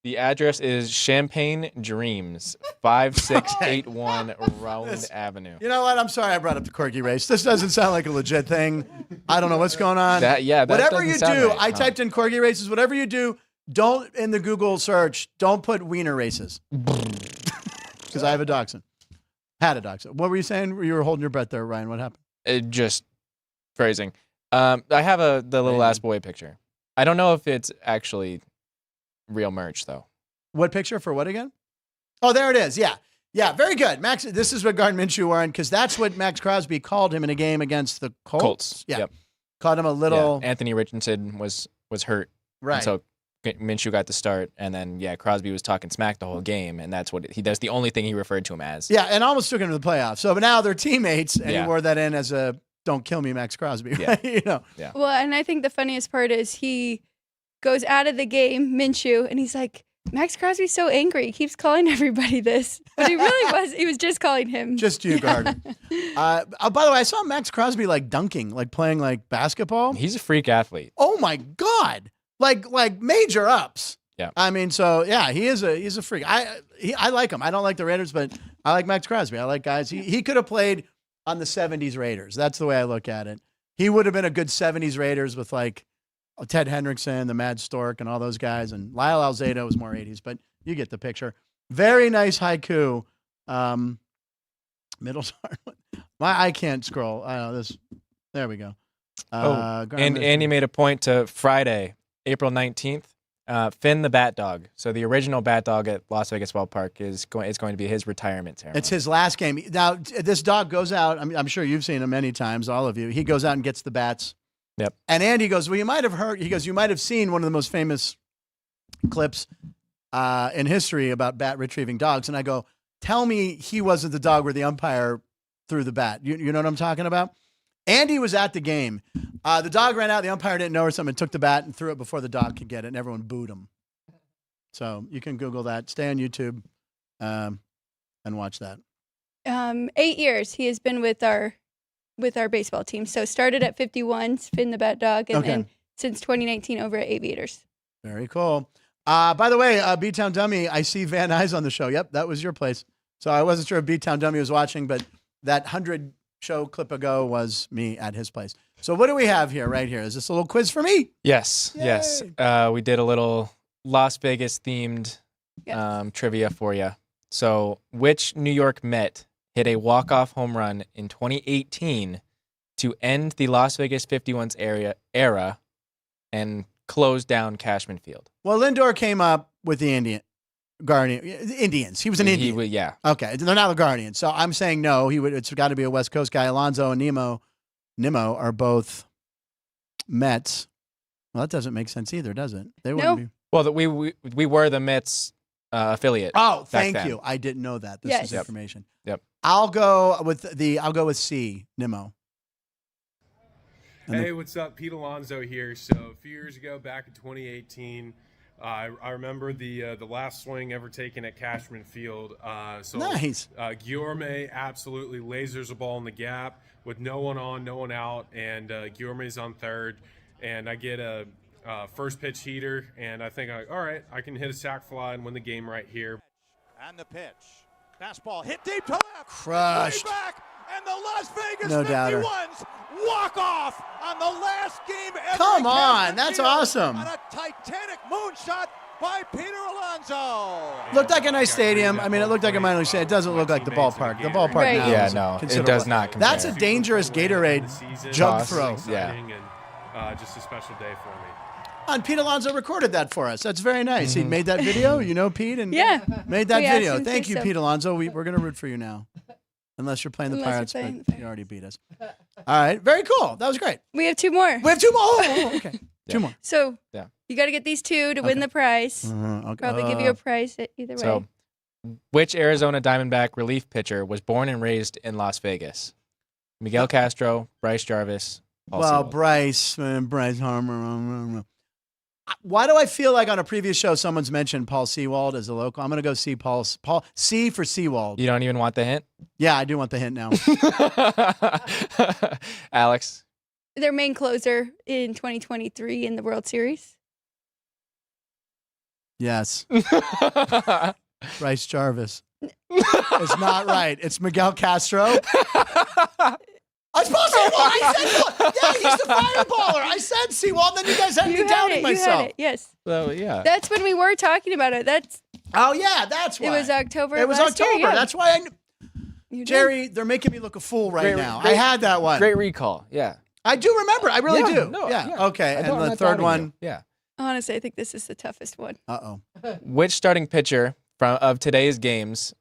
Speaker 2: The address is Champagne Dreams, 5681 Rowland Avenue.
Speaker 1: You know what? I'm sorry I brought up the Corgi race. This doesn't sound like a legit thing. I don't know what's going on. Whatever you do, right, I typed in Corgi races. Whatever you do, don't in the Google search, don't put wiener races. Because I have a dachshund. Had a dachshund. What were you saying? You were holding your breath there, Ryan. What happened?
Speaker 2: Just phrasing. I have the little ass boy picture. I don't know if it's actually real merch though.
Speaker 1: What picture for what again? Oh, there it is. Yeah. Yeah, very good. Max, this is what Gardner Minshew wore, because that's what Max Crosby called him in a game against the Colts. Yeah.
Speaker 2: Yep.
Speaker 1: Called him a little.
Speaker 2: Yeah. Anthony Richardson was hurt.
Speaker 1: Right.
Speaker 2: And so Minshew got the start, and then Crosby was talking smack the whole game, and that's the only thing he referred to him as.
Speaker 1: Yeah, and almost took him to the playoffs. So but now they're teammates, and he wore that in as a "Don't kill me, Max Crosby." Right?
Speaker 2: Yeah.
Speaker 1: Yeah.
Speaker 3: Well, and I think the funniest part is he goes out of the game, Minshew, and he's like, Max Crosby's so angry. He keeps calling everybody this. But he really was. He was just calling him.
Speaker 1: Just you, Gardner. By the way, I saw Max Crosby dunking, playing basketball.
Speaker 2: He's a freak athlete.
Speaker 1: Oh my God. Like major ups.
Speaker 2: Yeah.
Speaker 1: I mean, so yeah, he's a freak. I like him. I don't like the Raiders, but I like Max Crosby. I like guys. He could have played on the 70s Raiders. That's the way I look at it. He would have been a good 70s Raiders with Ted Hendrickson, the Mad Stork, and all those guys. And Lyle Alzado was more 80s, but you get the picture. Very nice haiku. Middle I can't scroll. There we go.
Speaker 2: And Andy made a point to Friday, April 19th. Finn the Bat Dog. So the original Bat Dog at Las Vegas Ballpark is going to be his retirement ceremony.
Speaker 1: It's his last game. Now, this dog goes out. I'm sure you've seen him many times, all of you. He goes out and gets the bats.
Speaker 2: Yep.
Speaker 1: And Andy goes, well, you might have heard. He goes, you might have seen one of the most famous clips in history about bat retrieving dogs. And I go, tell me he wasn't the dog where the umpire threw the bat. You know what I'm talking about? Andy was at the game. The dog ran out. The umpire didn't know or something, took the bat and threw it before the dog could get it, and everyone booed him. So you can Google that. Stay on YouTube and watch that.
Speaker 3: 8 years he has been with our baseball team. So started at 51, Finn the Bat Dog, and then since 2019 over at Aviators.
Speaker 1: Very cool. By the way, B-Town Dummy, I see Van Nuys on the show. Yep, that was your place. So I wasn't sure if B-Town Dummy was watching, but that 100 show clip ago was me at his place. So what do we have here, right here? Is this a little quiz for me?
Speaker 2: Yes,
Speaker 1: Yay.
Speaker 2: yes. We did a little Las Vegas themed trivia for you. So which New York Met hit a walk-off home run in 2018 to end the Las Vegas 51's era and close down Cashman Field?
Speaker 1: Well, Lindor came up with the Indians. He was an Indian.
Speaker 2: Yeah.
Speaker 1: Okay, they're not the Guardians. So I'm saying no. It's got to be a West Coast guy. Alonso and Nimmo are both Mets. Well, that doesn't make sense either, does it? They wouldn't be.
Speaker 2: Well, we were the Mets affiliate.
Speaker 1: Oh, thank you. I didn't know that. This is information.
Speaker 2: Yep.
Speaker 1: I'll go with C, Nimmo.
Speaker 8: Hey, what's up? Pete Alonso here. So a few years ago, back in 2018, I remember the last swing ever taken at Cashman Field.
Speaker 1: Nice.
Speaker 8: Guillorme absolutely lasers a ball in the gap with no one on, no one out, and Guillorme's on third, and I get a first pitch heater, and I think, all right, I can hit a sac fly and win the game right here.
Speaker 9: And the pitch. Fastball hit deep to left.
Speaker 1: Crushed.
Speaker 9: Way back, and the Las Vegas
Speaker 1: No doubter.
Speaker 9: 51s walk off on the last game ever.
Speaker 1: Come
Speaker 9: at
Speaker 1: on,
Speaker 9: Cashman
Speaker 1: that's
Speaker 9: Field
Speaker 1: awesome.
Speaker 9: On a Titanic moonshot by Peter Alonso.
Speaker 1: Looked like a nice stadium. I mean, it looked like a minor league stadium. It doesn't look like the ballpark. The ballpark
Speaker 3: Right.
Speaker 1: now
Speaker 2: Yeah,
Speaker 1: is
Speaker 2: no, it
Speaker 1: considerable.
Speaker 2: does not compare.
Speaker 1: That's a dangerous Gatorade jug
Speaker 2: Toss.
Speaker 1: throw.
Speaker 2: Yeah.
Speaker 8: And just a special day for me.
Speaker 1: And Pete Alonso recorded that for us. That's very nice. He made that video. You know Pete? And made that
Speaker 3: We asked
Speaker 1: video.
Speaker 3: him to,
Speaker 1: Thank you,
Speaker 3: so.
Speaker 1: Pete Alonso. We're going to root for you now. Unless you're playing the
Speaker 3: Unless you're
Speaker 1: Pirates,
Speaker 3: playing
Speaker 1: but
Speaker 3: the
Speaker 1: you already beat us. All right. Very cool. That was great.
Speaker 3: We have 2 more.
Speaker 1: We have 2 more. Oh, okay. 2 more.
Speaker 3: So
Speaker 2: Yeah.
Speaker 3: you got to get these 2 to win the prize.
Speaker 1: Okay.
Speaker 3: Probably give you a prize either way.
Speaker 2: So, which Arizona Diamondback relief pitcher was born and raised in Las Vegas? Miguel Castro, Bryce Jarvis, Paul Sewald.
Speaker 1: Bryce Harmer. Why do I feel like on a previous show someone's mentioned Paul Sewald as a local? I'm going to go see Paul C for Sewald.
Speaker 2: You don't even want the hint?
Speaker 1: Yeah, I do want the hint now.
Speaker 2: Alex?
Speaker 3: Their main closer in 2023 in the World Series.
Speaker 1: Yes. Bryce Jarvis. It's not right. It's Miguel Castro. I suppose Sewald. I said, yeah, he's the fireballer. I said Sewald, then you guys had me doubting myself.
Speaker 3: Yes.
Speaker 2: So, yeah.
Speaker 3: That's when we were talking about it.
Speaker 1: Oh, yeah, that's why.
Speaker 3: It was October.
Speaker 1: It was
Speaker 3: last
Speaker 1: October.
Speaker 3: Year, yeah.
Speaker 1: That's why
Speaker 3: You did.
Speaker 1: Jerry, they're making me look a fool right
Speaker 2: Great-
Speaker 1: now.
Speaker 2: great-
Speaker 1: I had that one.
Speaker 2: Great recall. Yeah.
Speaker 1: I do remember. I really do.
Speaker 2: No,
Speaker 1: yeah. Okay.
Speaker 2: I'm
Speaker 1: And the
Speaker 2: not
Speaker 1: third
Speaker 2: doubting
Speaker 1: one.
Speaker 2: you. Yeah.
Speaker 3: Honestly, I think this is the toughest one.
Speaker 1: Uh-oh.
Speaker 2: Which starting pitcher of today's games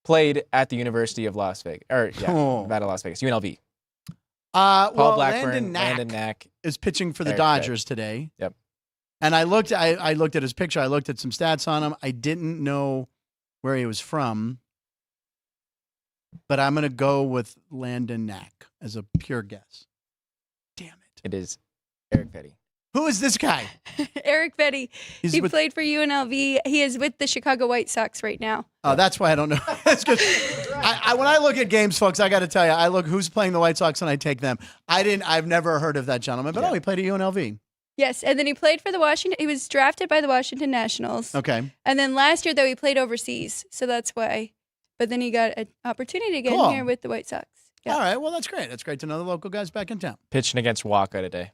Speaker 2: played at the University of Las Vegas? Nevada, Las Vegas, UNLV. Paul Blackburn, Landon Knack
Speaker 1: is pitching for the
Speaker 2: Eric
Speaker 1: Dodgers today.
Speaker 2: Yep.
Speaker 1: And I looked at his picture. I looked at some stats on him. I didn't know where he was from, but I'm going to go with Landon Knack as a pure guess. Damn it.
Speaker 2: It is Eric Petty.
Speaker 1: Who is this guy?
Speaker 3: Eric Petty.
Speaker 1: He's
Speaker 3: He
Speaker 1: with-
Speaker 3: played for UNLV. He is with the Chicago White Sox right now.
Speaker 1: Oh, that's why I don't know. That's 'cause when I look at games, folks, I got to tell you, I look who's playing the White Sox and I take them. I've never heard of that gentleman, but he played at UNLV.
Speaker 3: Yes, and then he played for the Washington. He was drafted by the Washington Nationals.
Speaker 1: Okay.
Speaker 3: And then last year, though, he played overseas, so that's why. But then he got an opportunity again
Speaker 1: Cool.
Speaker 3: here with the White Sox. Yeah.
Speaker 1: All right. Well, that's great. That's great to know the local guys back in town.
Speaker 2: Pitching against Waka today.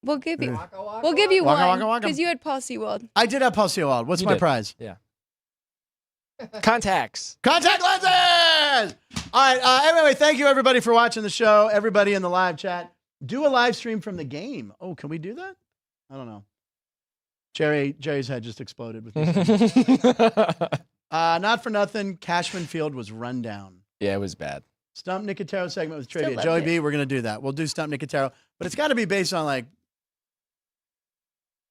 Speaker 3: We'll give you.
Speaker 1: Waka,
Speaker 3: We'll give you
Speaker 1: Waka,
Speaker 3: one
Speaker 1: waka, waka.
Speaker 3: because you had Paul Sewald.
Speaker 1: I did have Paul Sewald. What's
Speaker 2: You
Speaker 1: my
Speaker 2: did.
Speaker 1: prize?
Speaker 2: Yeah. Contacts.
Speaker 1: Contact lenses! All right. Anyway, thank you, everybody, for watching the show. Everybody in the live chat. Do a live stream from the game. Oh, can we do that? I don't know. Jerry's head just exploded with this. Not for nothing. Cashman Field was run down.
Speaker 2: Yeah, it was bad.
Speaker 1: Stump Nicotero segment with trivia.
Speaker 3: Still
Speaker 1: Joey
Speaker 3: loved
Speaker 1: B,
Speaker 3: it.
Speaker 1: we're going to do that. We'll do Stump Nicotero, but it's got to be based on like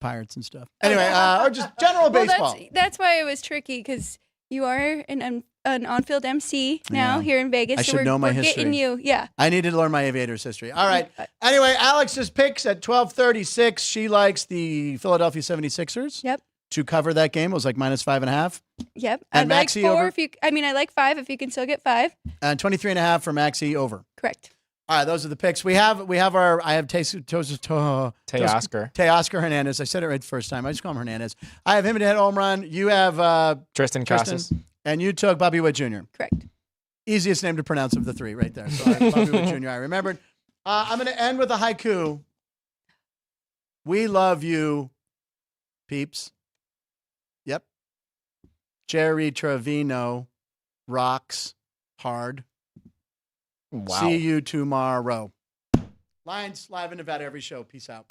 Speaker 1: pirates and stuff. Anyway, or just general baseball.
Speaker 3: That's why it was tricky because you are an on-field MC now here in Vegas.
Speaker 1: I should know my history.
Speaker 3: Getting you,
Speaker 1: I need to learn my Aviators history. All right. Anyway, Alex's picks at 12:36. She likes the Philadelphia 76ers.
Speaker 3: Yep.
Speaker 1: To cover that game, it was like -5.5.
Speaker 3: Yep.
Speaker 1: And
Speaker 3: I'd like
Speaker 1: Maxey
Speaker 3: 4
Speaker 1: over?
Speaker 3: if you. I mean, I like 5 if you can still get 5.
Speaker 1: And 23.5 for Maxey over.
Speaker 3: Correct.
Speaker 1: All right, those are the picks. I have
Speaker 2: Teoscar.
Speaker 1: Hernandez. I said it right the first time. I just call him Hernandez. I have him to hit home run. You have
Speaker 2: Tristan Casas.
Speaker 1: And you took Bobby Witt Jr.
Speaker 3: Correct.
Speaker 1: Easiest name to pronounce of the 3 right there. So I have Bobby Witt Jr. I remembered. I'm going to end with a haiku. We love you, peeps. Yep. Jerry Trevino rocks hard.
Speaker 2: Wow.
Speaker 1: See you tomorrow. Lions live in Nevada every show. Peace out.